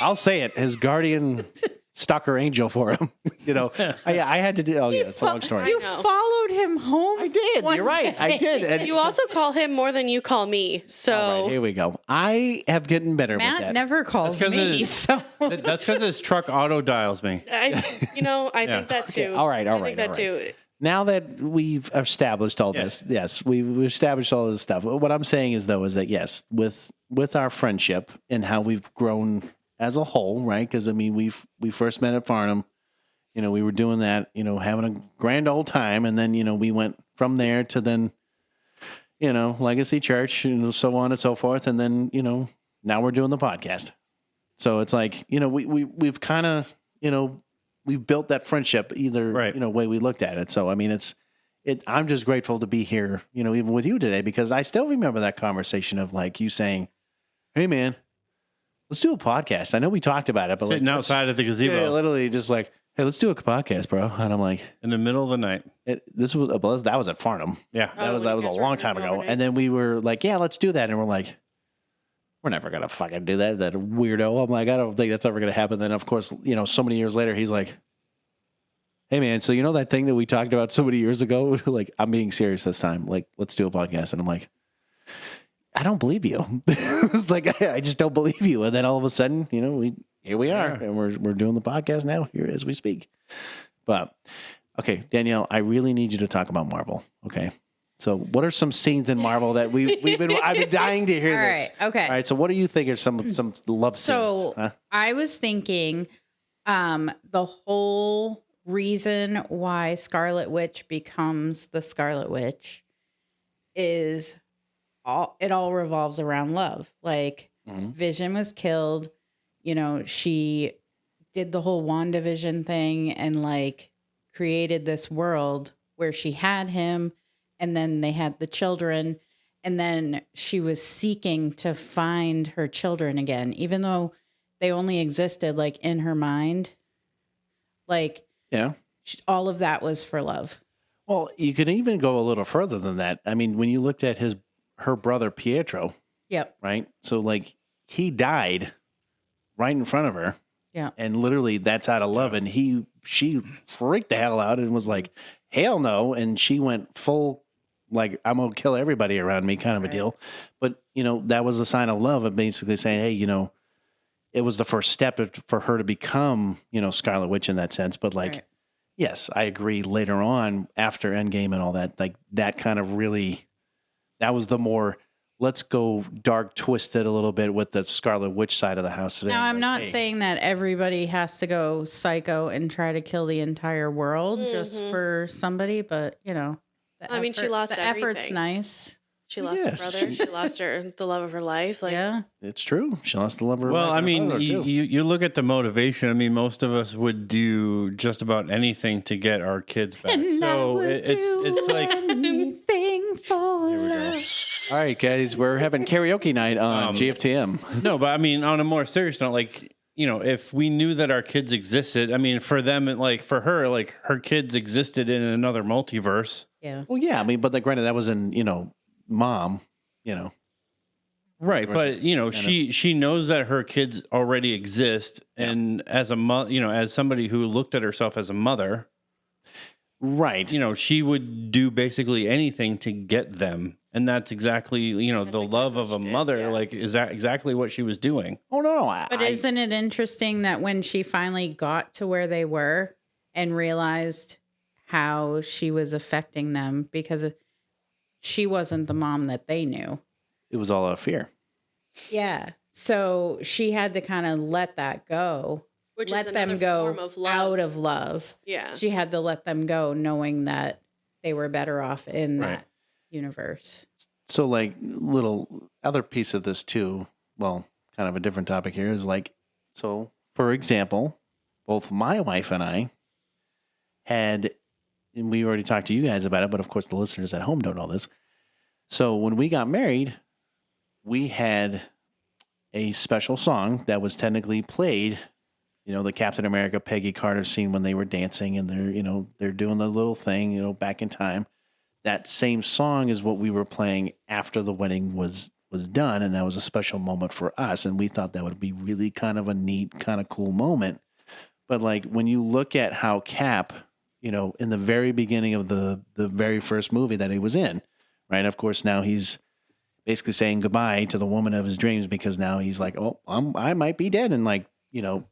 I'll say it, his guardian stalker angel for him. I had to do, it's a long story. You know. followed him home. I did. one You're right. I day. did. And, You also call him more than you call me. So all right, here we go. I have gotten better with Matt that. never calls That's 'cause me. it- So That's because his truck auto dials me. I think that too. Okay, all right, I think that too. Now that we've established all this, yes, we've established all this stuff. What I'm saying is, though, is that yes, with our friendship and how we've grown as a whole, right? Because we first met at Farnham. We were doing that, having a grand old time, and then we went from there to then, Legacy Church, and so on and so forth, and then now we're doing the podcast. So it's like we've kind of we've built that friendship either Right. Way we looked at it. So I mean I'm just grateful to be here, even with you today, because I still remember that conversation of you saying, "Hey man, let's do a podcast." I know we talked about it, but Sitting outside of the gazebo. yeah, literally just hey, let's do a podcast, bro. And I'm like, in the middle of the night. that was at Farnham. Yeah. Oh, That was you a guys were long time doing ago. overnights. And then we were like, yeah, let's do that. And we're like, we're never gonna fucking do that. That weirdo. I'm like, I don't think that's ever gonna happen. Then of course, so many years later, he's like, hey man, so that thing that we talked about so many years ago? I'm being serious this time. Let's do a podcast. And I'm like, I don't believe you. It was like, I just don't believe you. And then all of a sudden, here we are, and we're doing the podcast now here as we speak. But okay, Danielle, I really need you to talk about Marvel. Okay, so what are some scenes in Marvel that I've been dying to hear all this. right, okay. All right. So what do you think are some love scenes? So Huh? I was thinking, the whole reason why Scarlet Witch becomes the Scarlet Witch is it all revolves around love. Mhm. Vision was killed. She did the whole WandaVision thing and created this world where she had him, and then they had the children, and then she was seeking to find her children again, even though they only existed in her mind. Yeah. All of that was for love. Well, you could even go a little further than that. I mean, when you looked at her brother Pietro, Yep. right? So he died right in front of her. Yeah. And literally that's out of love. And she freaked the hell out and was like, hell no. And she went full, like, I'm going to kill everybody around me kind of a deal. But, that was a sign of love of basically saying, hey, it was the first step for her to become, Scarlet Witch in that sense. But like, yes, I agree later on after Endgame and all that, like that kind of really, that was the more, let's go dark twisted a little bit with the Scarlet Witch side of the house today. Now, I'm not saying that everybody has to go psycho and try to kill the entire world just for somebody, but she lost the everything. effort's nice. She lost her brother. She lost the love of her life. Like, It's true. She lost the love of her Well, life. I mean, you look at the motivation. I mean, most of us would do just about anything to get our kids back. And So it's like anything for here we go. love. All right, guys, we're having karaoke night on GFTM. No, but I mean, on a more serious note, like, if we knew that our kids existed, I mean, for them, like for her, like her kids existed in another multiverse. Yeah. Well, yeah, I mean, but like, granted, that was in, mom, Right, but she knows that her kids already exist, and as a as somebody who looked at herself as a mother, right? She would do basically anything to get them, and that's exactly the love of a mother. Like, is that exactly what she was doing? Oh no! But isn't it interesting that when she finally got to where they were and realized how she was affecting them, because she wasn't the mom that they knew. It was all out of fear. Yeah. So she had to kind of let that go. Which let is them go form of love. out of love. Yeah. She had to let them go knowing that they were better off in that universe. So like little other piece of this too, well, kind of a different topic here is like, so for example, both my wife and I had, and we already talked to you guys about it, but of course the listeners at home don't know this. So when we got married, we had a special song that was technically played, the Captain America Peggy Carter scene when they were dancing and they're doing the little thing, back in time. That same song is what we were playing after the wedding was done. And that was a special moment for us. And we thought that would be really kind of a neat, kind of cool moment. But like when you look at how Cap, in the very beginning of the very first movie that he was in, right? Of course, now he's basically saying goodbye to the woman of his dreams because now he's like, oh, I might be dead in like,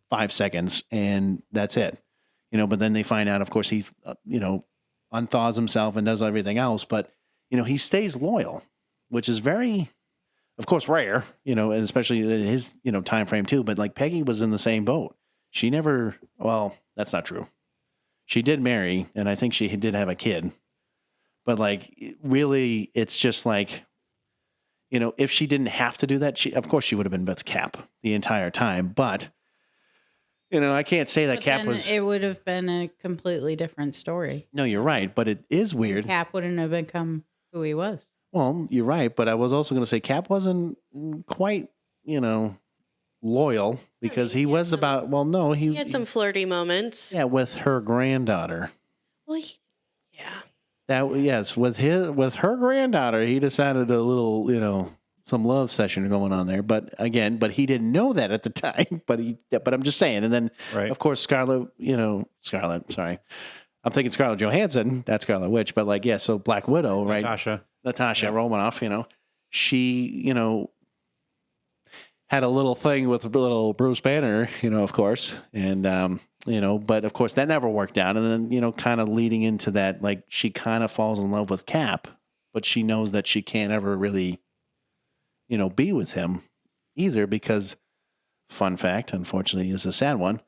5 seconds and that's it. But then they find out, of course, he, unthaws himself and does everything else. But, he stays loyal, which is very, of course, rare, and especially in his, time frame too. But like Peggy was in the same boat. She never, well, that's not true. She did marry, and I think she did have a kid. But like, really, it's just like, if she didn't have to do that, of course she would have been with Cap the entire time. But, I can't say that Cap was. It would have been a completely different story. No, you're right. But it is weird. Cap wouldn't have become who he was. Well, you're right. But I was also going to say Cap wasn't quite, loyal because he was about, well, no, he had some flirty moments. Yeah, with her granddaughter. Well, yeah. That yes, with her granddaughter, he decided a little, some love session going on there. But again, he didn't know that at the time. But I'm just saying. And then, of course, Scarlet. Sorry, I'm thinking Scarlett Johansson. That's Scarlet Witch. But like, yeah, so Black Widow, right? Natasha Romanoff. She, had a little thing with little Bruce Banner, of course, and. But of course that never worked out. And then, kind of leading into that, like she kind of falls in love with Cap, but she knows that she can't ever really, be with him either because, fun fact, unfortunately is a sad one,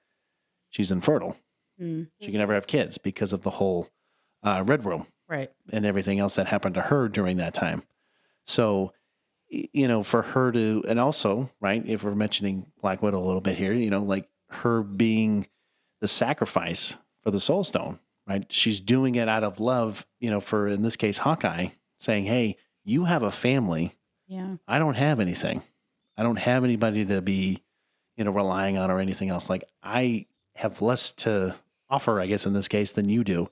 she's infertile. Mm-hmm. She can never have kids because of the whole Red Room. Right. And everything else that happened to her during that time. So, for her to, and also, right, if we're mentioning Black Widow a little bit here, like her being the sacrifice for the Soul Stone, right? She's doing it out of love, for, in this case, Hawkeye, saying, hey, you have a family. Yeah. I don't have anything. I don't have anybody to be, relying on or anything else. Like I have less to offer, I guess, in this case than you do.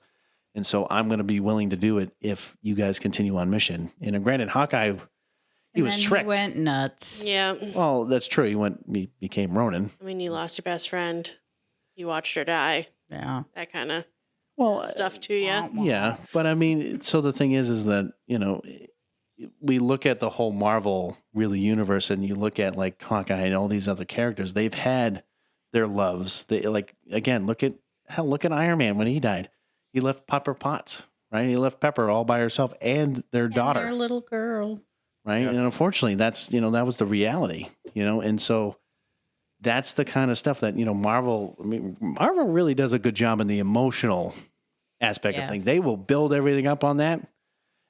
And so I'm going to be willing to do it if you guys continue on mission. And granted, Hawkeye, He was then tricked. He went nuts. Yeah. Well, that's true. He became Ronin. I mean, you lost your best friend. You watched her die. Yeah. That kind of Well, stuff to you. yeah, but I mean, so the thing is that, we look at the whole Marvel really universe, and you look at like Hawkeye and all these other characters. They've had their loves. They look at Iron Man when he died. He left Pepper Potts, right? He left Pepper all by herself and their daughter, Their little girl. right? Yeah. And unfortunately, that's that was the reality, and so that's the kind of stuff that Marvel. I mean, Marvel really does a good job in the emotional aspect of Yeah. things. They will build everything up on that,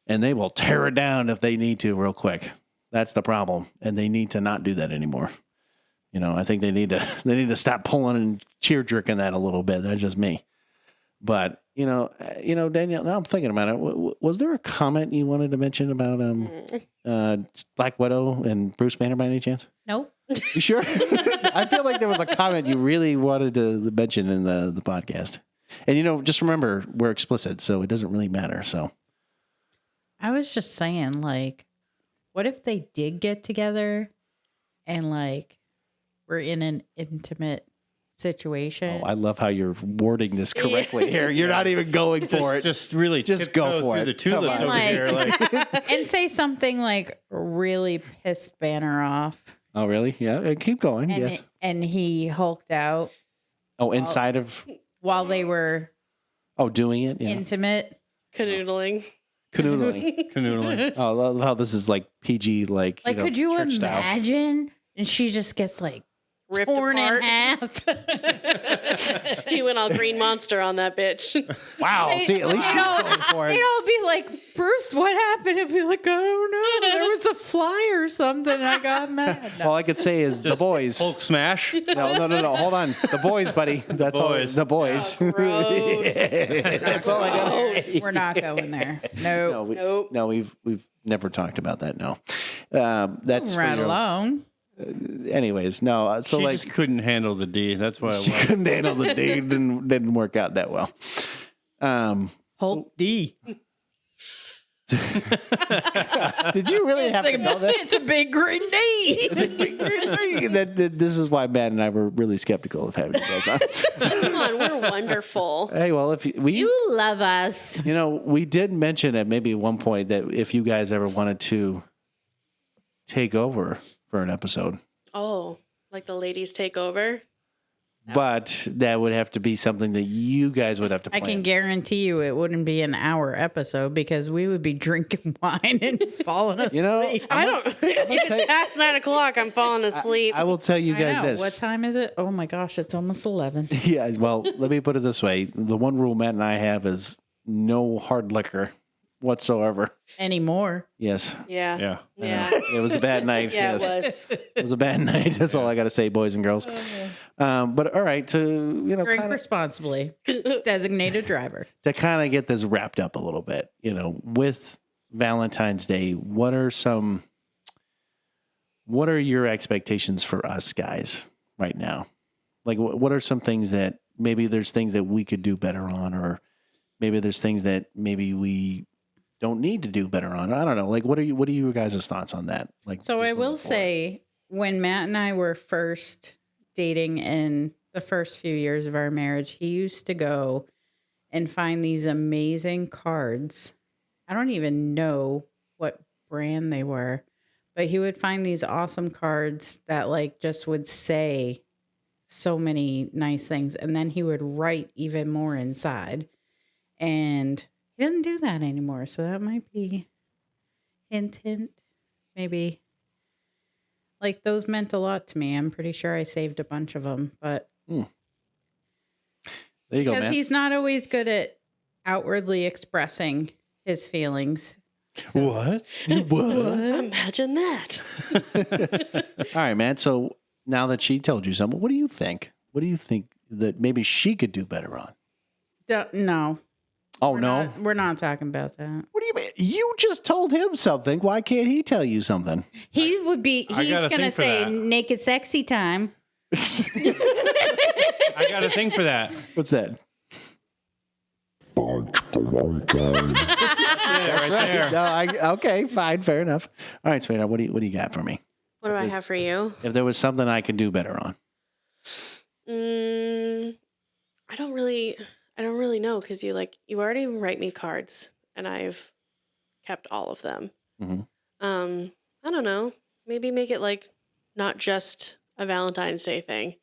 and they will tear it down if they need to real quick. That's the problem, and they need to not do that anymore. I think they need to stop pulling and cheer jerking that a little bit. That's just me. But Danielle, now I'm thinking about it. Was there a comment you wanted to mention about Black Widow and Bruce Banner by any chance? Nope. You sure? I feel like there was a comment you really wanted to mention in the podcast. And just remember, we're explicit, so it doesn't really matter. So I was just saying, like, what if they did get together and like we're in an intimate situation? I love how you're wording this correctly here. You're not even going for it. Just really Just go tiptoe for through it. the tulips Come over on. here. Like, And say something like really pissed Banner off. Oh, really? Yeah. Keep going. And, Yes. and he hulked out Oh, inside of. while they were Oh, doing it. Yeah. intimate. Canoodling. Canoodling. canoodling. Oh, I love how this is like PG, like Could you church style. imagine? And she just gets like Ripped torn in apart. half. He went all green monster on that bitch. Wow. See, at least she's going for They'd it. all be like, Bruce, what happened? I'd be like, I don't know. There was a fly or something. I got mad. No. All I could say is the boys. Hulk smash. No. Hold on. The boys, buddy. That's Boys. all. The boys. Oh, gross. That's all I got. Gross. We're not going there. No. Nope. We've never talked about that. No. That's Right for your- alone. Anyways, no. So She like just couldn't handle the D. That's why she I love. couldn't handle the D. Didn't work out that well. Hulk D. Did you really have to know that? It's a big green D. This is why Matt and I were really skeptical of having you guys on. Come on, we're wonderful. Hey, well, if we You love us. we did mention at maybe one point that if you guys ever wanted to take over for an episode, Oh, like the ladies take over? but that would have to be something that you guys would have to I plan. can guarantee you it wouldn't be an hour episode because we would be drinking wine and falling asleep. I don't. If it's past 9 o'clock, I'm falling asleep. I will tell you I guys know. this. What time is it? Oh my gosh, it's almost 11. Yeah, well, let me put it this way. The one rule Matt and I have is no hard liquor whatsoever. Anymore. Yes. Yeah. Yeah. Yeah. It was a bad night. Yeah, yes. it was. It was a bad night. That's all I got to say, boys and girls. But all right, to Drink kind of responsibly. Designated driver. to kind of get this wrapped up a little bit, with Valentine's Day, what are your expectations for us guys right now? Like, what are some things that maybe there's things that we could do better on, or maybe there's things that maybe we don't need to do better on? I don't know. Like, what are you guys' thoughts on that? Like, So just I will moving forward. say, when Matt and I were first dating in the first few years of our marriage, he used to go and find these amazing cards. I don't even know what brand they were, but he would find these awesome cards that like just would say so many nice things. And then he would write even more inside. And he doesn't do that anymore. So that might be hint, maybe. Like those meant a lot to me. I'm pretty sure I saved a bunch of them, but There you go, because man. he's not always good at outwardly expressing his feelings. What? Imagine that. All right, man. So now that she told you something, what do you think? What do you think that maybe she could do better on? No. Oh, no. We're not talking about that. What do you mean? You just told him something. Why can't he tell you something? He would be, I he's got a going to thing for say that. naked sexy time. I got a thing for that. What's that? right there. No, okay, fine, fair enough. All right, sweetheart, what do you got for me? What do I have for you? If there was something I could do better on. I don't really know because you already write me cards and I've kept all of them. Mhm. I don't know. Maybe make it like not just a Valentine's Day thing.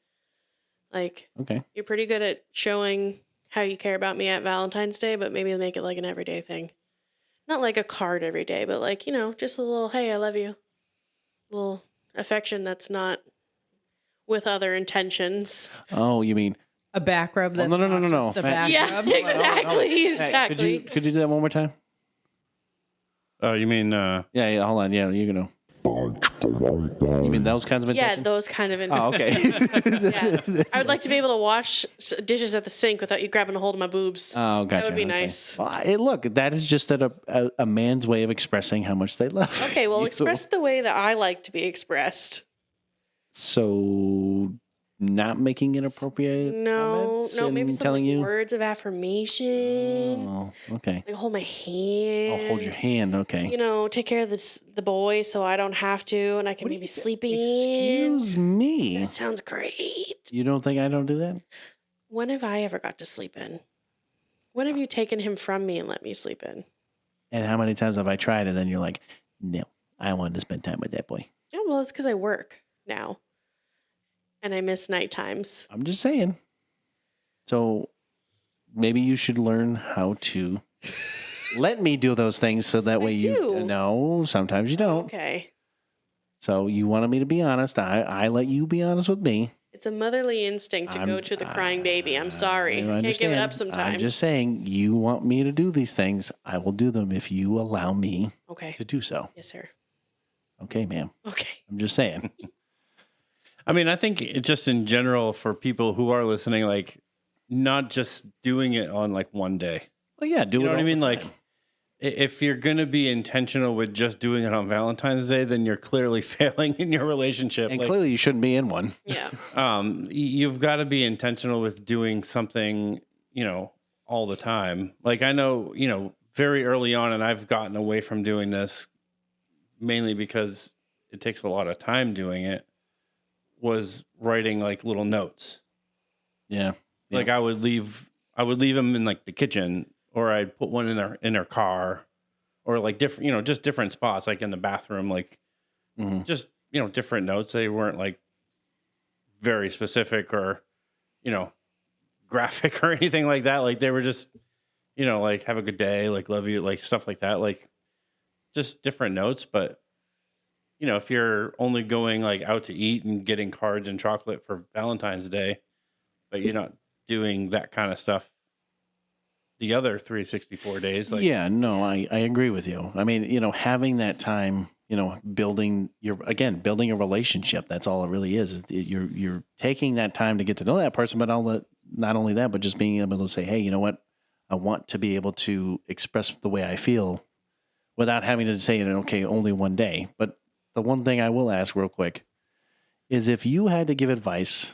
Like, Okay. you're pretty good at showing how you care about me at Valentine's Day, but maybe make it like an everyday thing. Not like a card every day, but like, just a little, hey, I love you. A little affection that's not with other intentions. Oh, you mean A back rub that's no. not just a back Yeah, rub. exactly. Hey, Exactly. could you do that one more time? Oh, you mean Yeah, hold on. Yeah, you're gonna. You mean those kinds of Yeah, intentions? those kind of Oh, okay. Yeah. I would like to be able to wash dishes at the sink without you grabbing a hold of my boobs. Oh, gotcha. That would be okay. nice. Well, look, that is just a man's way of expressing how much they love. Okay, well, you. express the way that I like to be expressed. So, not making inappropriate comments maybe and some telling you. words of affirmation. Oh, okay. Like hold my hand. I'll hold your hand. Okay. Take care of the boy so I don't have to, and I can maybe sleep in. Excuse me. That sounds great. You don't think I don't do that? When have I ever got to sleep in? When have you taken him from me and let me sleep in? And how many times have I tried and then you're like, no, I wanted to spend time with that boy. Yeah, well, it's because I work now. And I miss night times. I'm just saying. So maybe you should learn how to let me do those things so that way you do. no, sometimes you don't. Okay. So you wanted me to be honest. I let you be honest with me. It's a motherly instinct to go to the crying baby. I'm sorry. I Can't understand. give it up sometimes. I'm just saying, you want me to do these things. I will do them if you allow me Okay. to do so. Yes, sir. Okay, ma'am. Okay. I'm just saying. I mean, I think just in general for people who are listening, like not just doing it on like one day. Well, yeah, do You it. know what I all mean? the Like time. if you're going to be intentional with just doing it on Valentine's Day, then you're clearly failing in your relationship. And Like, clearly you shouldn't be in one. Yeah. you've got to be intentional with doing something, all the time. Like I know, very early on, and I've gotten away from doing this mainly because it takes a lot of time doing it, was writing like little notes. Yeah. Like I would leave them in like the kitchen, or I'd put one in her car, or like different, just different spots, like in the bathroom, like Mhm. just, different notes. They weren't like very specific or, graphic or anything like that. Like they were just, like have a good day, like love you, like stuff like that. Like just different notes. But, if you're only going like out to eat and getting cards and chocolate for Valentine's Day, but you're not doing that kind of stuff the other 364 days. Like, yeah, no, I agree with you. I mean, having that time, building a relationship. That's all it really is. You're taking that time to get to know that person, but not only that, but just being able to say, hey, you know what? I want to be able to express the way I feel without having to say, okay, only one day. But the one thing I will ask real quick is if you had to give advice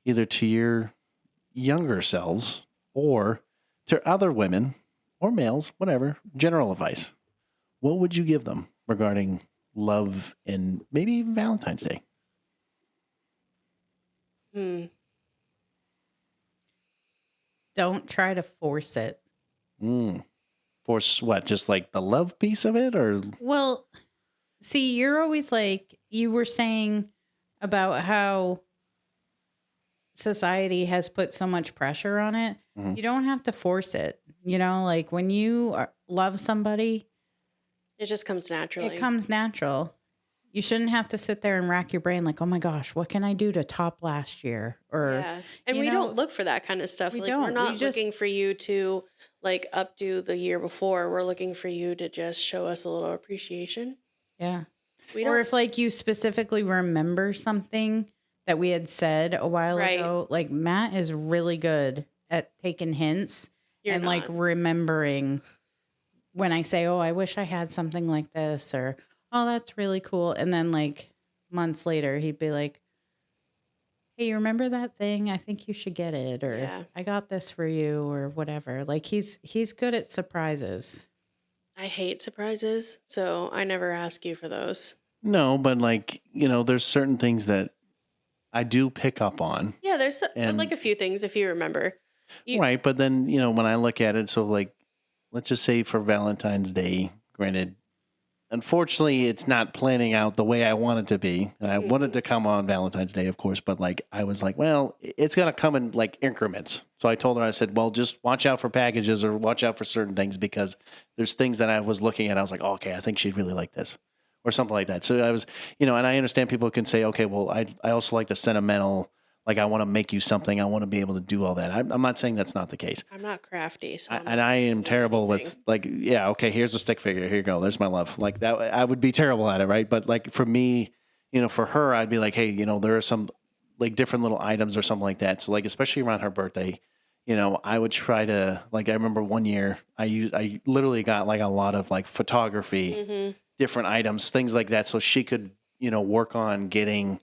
either to your younger selves or to other women or males, whatever, general advice, what would you give them regarding love and maybe even Valentine's Day? Don't try to force it. Force what? Just like the love piece of it, or Well, see, you're always like, you were saying about how society has put so much pressure on it. Mhm. You don't have to force it. Like when you love somebody, It just comes naturally. it comes natural. You shouldn't have to sit there and rack your brain like, oh my gosh, what can I do to top last year? Or Yeah. And you we know, don't look for that kind of stuff. we We're don't. not We just- looking for you to like updo the year before. We're looking for you to just show us a little appreciation. yeah. We Or don't if like you specifically remember something that we had said a while Right. ago, like Matt is really good at taking hints you're and like not. remembering when I say, oh, I wish I had something like this, or oh, that's really cool. And then like months later, he'd be like, hey, you remember that thing? I think you should get it. Or Yeah. I got this for you or whatever. Like he's good at surprises. I hate surprises, so I never ask you for those. No, but like, there's certain things that I do pick up on. Yeah, there's And like a few things if you remember. right, but then, when I look at it, so like, let's just say for Valentine's Day, granted, unfortunately, it's not planning out the way I want it to be. I wanted to come on Valentine's Day, of course, but like, I was like, well, it's going to come in like increments. So I told her, I said, well, just watch out for packages or watch out for certain things because there's things that I was looking at. I was like, oh, okay, I think she'd really like this or something like that. So I was, and I understand people can say, okay, well, I also like the sentimental, like I want to make you something. I want to be able to do all that. I'm not saying that's not the case. I'm not crafty, so And I am terrible with like, yeah, okay, here's a stick figure. Here you go. There's my love. Like that, I would be terrible at it, right? But like for me, for her, I'd be like, hey, there are some like different little items or something like that. So like, especially around her birthday, I would try to like. I remember one year I literally got like a lot of like photography, different items, things like that, so she could work on getting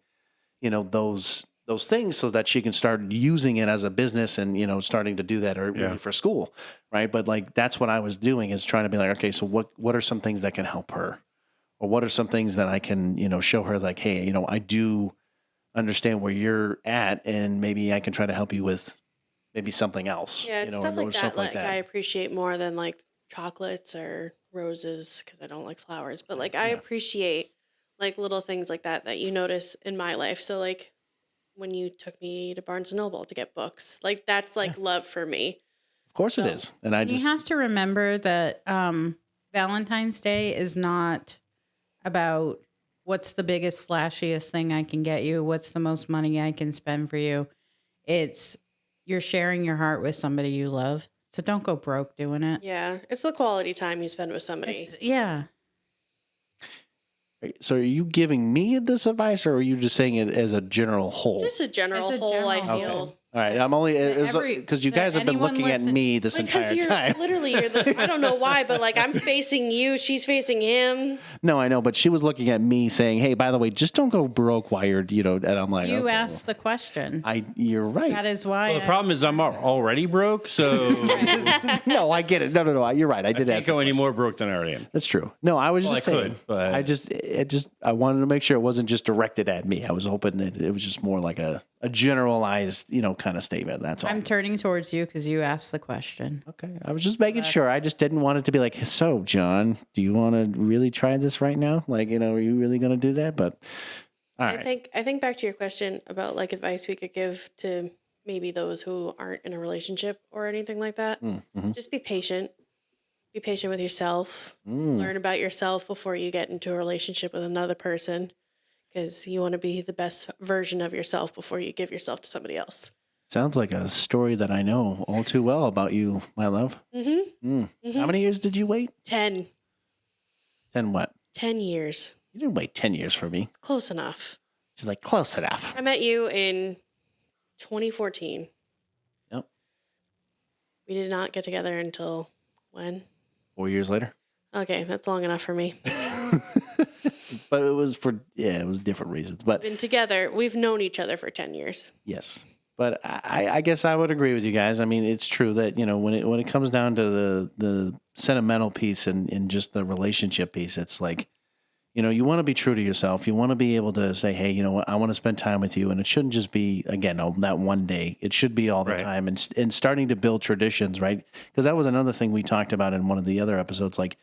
those things so that she can start using it as a business and starting to do that or really for school, right? But like that's what I was doing is trying to be like, okay, so what are some things that can help her, or what are some things that I can show her like, hey, I do understand where you're at, and maybe I can try to help you with maybe something else. Yeah, it's stuff like that. Like I appreciate more than like chocolates or roses because I don't like flowers. But like I appreciate like little things like that you notice in my life. So like when you took me to Barnes and Noble to get books, like that's like love for me. Of course it is. And I just you have to remember that Valentine's Day is not about what's the biggest flashiest thing I can get you, what's the most money I can spend for you. It's you're sharing your heart with somebody you love. So don't go broke doing it. Yeah, it's the quality time you spend with somebody. Yeah. So are you giving me this advice, or are you just saying it as a general whole? Just a general whole, I feel. Okay. All right, I'm only because you guys have been looking at me this entire time. Literally, I don't know why, but like I'm facing you, she's facing him. No, I know, but she was looking at me saying, "Hey, by the way, just don't go broke while you're, And I'm like, you okay, asked the question. You're right. That is why. Well, the problem is I'm already broke, so No, I get it. No, you're right. I did can't ask. go any more broke than I already am. That's true. No, I was just saying. I could, but I wanted to make sure it wasn't just directed at me. I was hoping that it was just more like a generalized, kind of statement. That's all. I'm turning towards you because you asked the question. Okay. I was just making sure. I just didn't want it to be like, so, John, do you want to really try this right now? Like, are you really going to do that? But all right. I think back to your question about like advice we could give to maybe those who aren't in a relationship or anything like that. Mm-hmm. Just be patient. Be patient with yourself. Learn about yourself before you get into a relationship with another person, because you want to be the best version of yourself before you give yourself to somebody else. Sounds like a story that I know all too well about you, my love. How many years did you wait? 10. 10 what? 10 years. You didn't wait 10 years for me. Close enough. She's like, close enough. I met you in 2014. Yep. We did not get together until when? 4 years later. Okay, that's long enough for me. But it was it was different reasons. But Been together. We've known each other for 10 years. yes. But I guess I would agree with you guys. I mean, it's true that, when it comes down to the sentimental piece and just the relationship piece, it's like, you want to be true to yourself. You want to be able to say, hey, you know what, I want to spend time with you. And it shouldn't just be, again, that one day. It should be all the time. And starting to build traditions, right? Because that was another thing we talked about in one of the other episodes, like,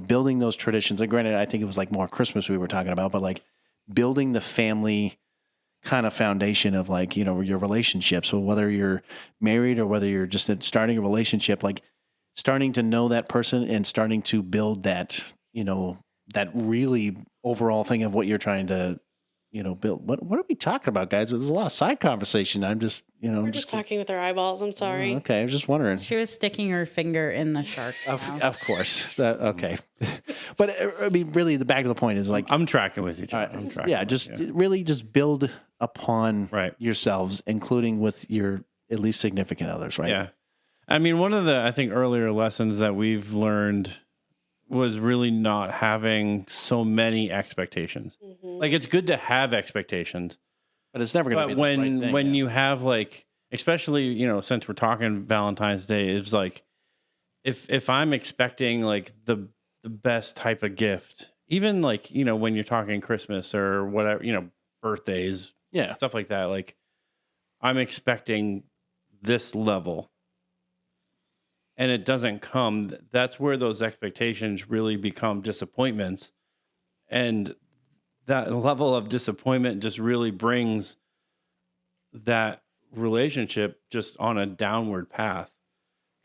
building those traditions. And granted, I think it was like more Christmas we were talking about, but like building the family kind of foundation of like, your relationship. So whether you're married or whether you're just starting a relationship, like starting to know that person and starting to build that, that really overall thing of what you're trying to, build. What are we talking about, guys? There's a lot of side conversation. I'm just, We're just talking with our eyeballs. I'm sorry. Okay. I was just wondering. She was sticking her finger in the shark. Of course. Okay. But I mean, really the back of the point is like, I'm tracking with you, John. I'm tracking. Yeah. Really just build upon yourselves, including with your at least significant others. Right. Yeah. I mean, one of the, I think, earlier lessons that we've learned was really not having so many expectations. Like, it's good to have expectations, but it's never going to be when the right thing, when you have like, especially since we're talking Valentine's Day, it's like if I'm expecting like the the best type of gift. Even like, you know, when you're talking Christmas or whatever, you know, birthdays, Yeah. stuff like that. Like, I'm expecting this level and it doesn't come. That's where those expectations really become disappointments. And that level of disappointment just really brings that relationship just on a downward path.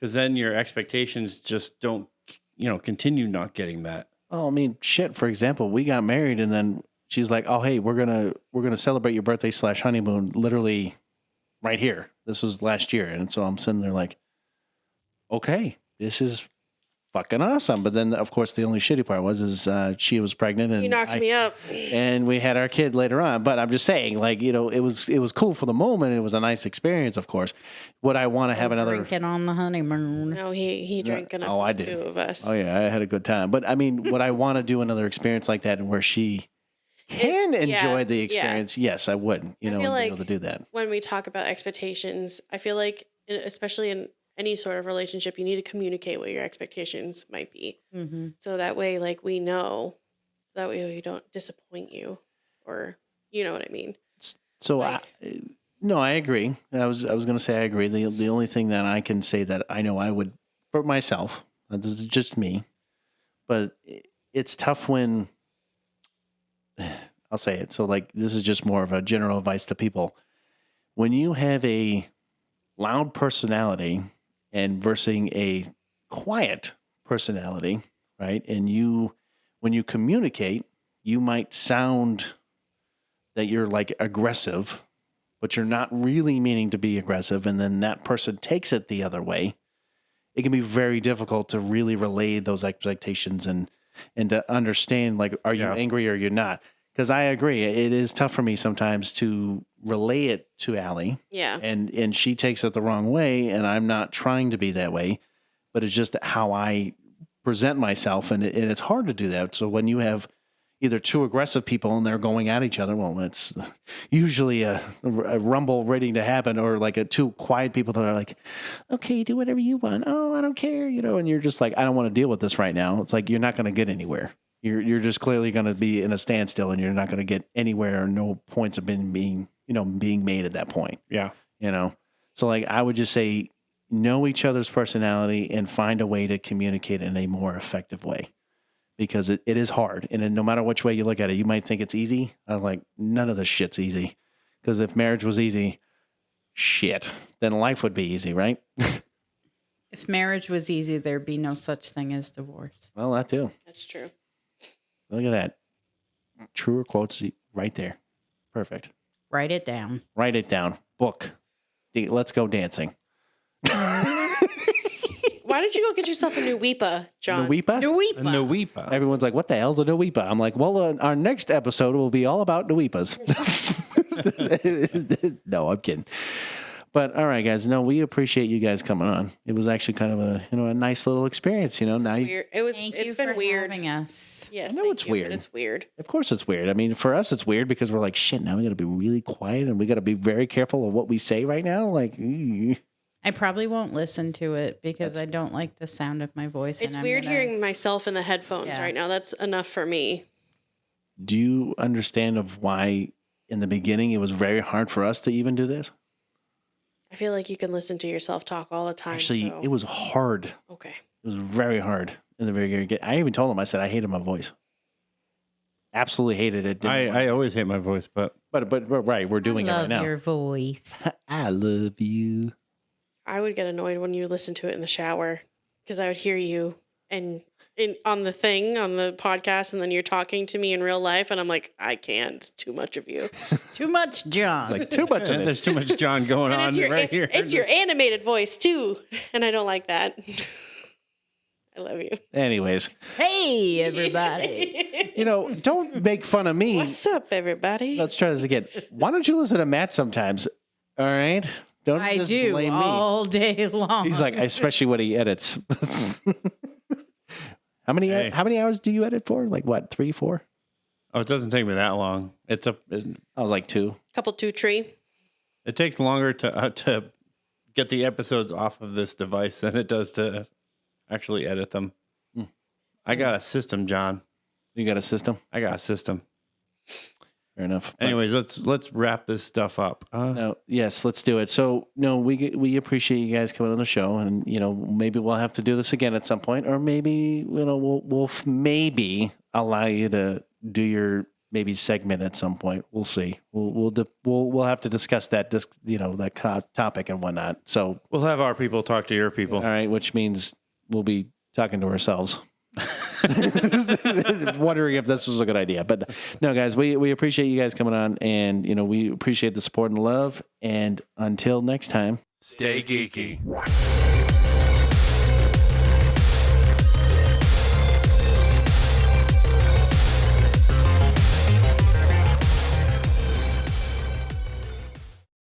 Because then your expectations just don't, you know, continue not getting met. Oh, I mean, shit. For example, we got married, and then she's like, "Oh, hey, we're gonna celebrate your birthday / honeymoon, literally right here. This was last year." And so I'm sitting there like, "Okay, this is fucking awesome." But then, of course, the only shitty part was she was pregnant, and You knocked me up. and we had our kid later on. But I'm just saying, like, you know, it was cool for the moment. It was a nice experience, of course. Would I want to have another? Drinking on the honeymoon. No, he drank enough Oh, for I the did. two of us. Oh yeah, I had a good time. But I mean, would I want to do another experience like that, and where she can enjoy the experience? Yes, I would. You I know, feel and be like able to do that. When we talk about expectations, I feel like, especially in any sort of relationship, you need to communicate what your expectations might be. Mm-hmm. So that way, like, we know, that way we don't disappoint you, or, you know what I mean? So Like- no, I agree. I was going to say I agree. The only thing that I can say that I know I would for myself. This is just me, but it's tough when I'll say it. So like this is just more of a general advice to people. When you have a loud personality and versus a quiet personality, right? And when you communicate, you might sound that you're like aggressive, but you're not really meaning to be aggressive. And then that person takes it the other way. It can be very difficult to really relay those expectations and to understand, like, are you angry or you're not? Because I agree, it is tough for me sometimes to relay it to Allie. Yeah. And she takes it the wrong way, and I'm not trying to be that way, but it's just how I present myself, and it's hard to do that. So when you have either two aggressive people and they're going at each other, well, that's usually a rumble waiting to happen, or like two quiet people that are like, okay, do whatever you want. Oh, I don't care, you know, and you're just like, I don't want to deal with this right now. It's like, you're not going to get anywhere. You're just clearly going to be in a standstill, and you're not going to get anywhere. No points have been being made at that point. Yeah. You know, so like, I would just say, know each other's personality and find a way to communicate in a more effective way, because it is hard. And no matter which way you look at it, you might think it's easy. I'm like, none of this shit's easy, because if marriage was easy, then life would be easy, right? If marriage was easy, there'd be no such thing as divorce. Well, that too. That's true. Look at that. Truer quotes right there. Perfect. Write it down. Write it down. Book. Let's go dancing. Why don't you go get yourself a new Weepa, John? Nuweepa? Nuweepa. Everyone's like, what the hell's a Nuweepa? I'm like, well, our next episode will be all about Nuweepas. No, I'm kidding. But all right, guys. No, we appreciate you guys coming on. It was actually kind of a nice little experience. You know, now Weird. It was. Thank it's you been for weird. having us. Yes, I know thank it's you, weird. But it's weird. Of course it's weird. I mean, for us, it's weird because we're like, shit, now we got to be really quiet and we got to be very careful of what we say right now. Like, I probably won't listen to it because I don't like the sound of my voice. It's and weird I'm gonna, hearing myself in the headphones Yeah. right now. That's enough for me. do you understand of why in the beginning it was very hard for us to even do this? I feel like you can listen to yourself talk all the time. Actually, so- it was hard. okay. It was very hard in the very beginning. I even told him, I said, I hated my voice. Absolutely hated it. I always hate my voice, but but right, we're doing it I right love now. your voice. I love you. I would get annoyed when you listen to it in the shower because I would hear you and on the podcast, and then you're talking to me in real life, and I'm like, I can't. It's too much of you. Too much, John. It's like too much of there's this. too much John going And on it's your right here. it's your animated voice too, and I don't like that. I love you. Anyways, Hey, everybody. don't make fun of me. What's up, everybody? Let's try this again. Why don't you listen to Matt sometimes? All right? Don't I just do blame me. all day long. He's like, especially when he edits. How many Hey. hours do you edit for? Like what, 3, 4? Oh, it doesn't take me that long. It I was like 2. Couple 2 tree. takes longer to get the episodes off of this device than it does to actually edit them. I got a system, John. You got a system? I got a system. Fair enough. Anyways, let's wrap this stuff up. No, yes, let's do it. So, no, we appreciate you guys coming on the show, and maybe we'll have to do this again at some point, or maybe we'll maybe allow you to do your maybe segment at some point. We'll see. We'll have to discuss that that topic and whatnot. So we'll have our people talk to your people. All right, which means we'll be talking to ourselves. Wondering if this was a good idea, but no, guys, we appreciate you guys coming on, and we appreciate the support and love, and until next time, stay geeky.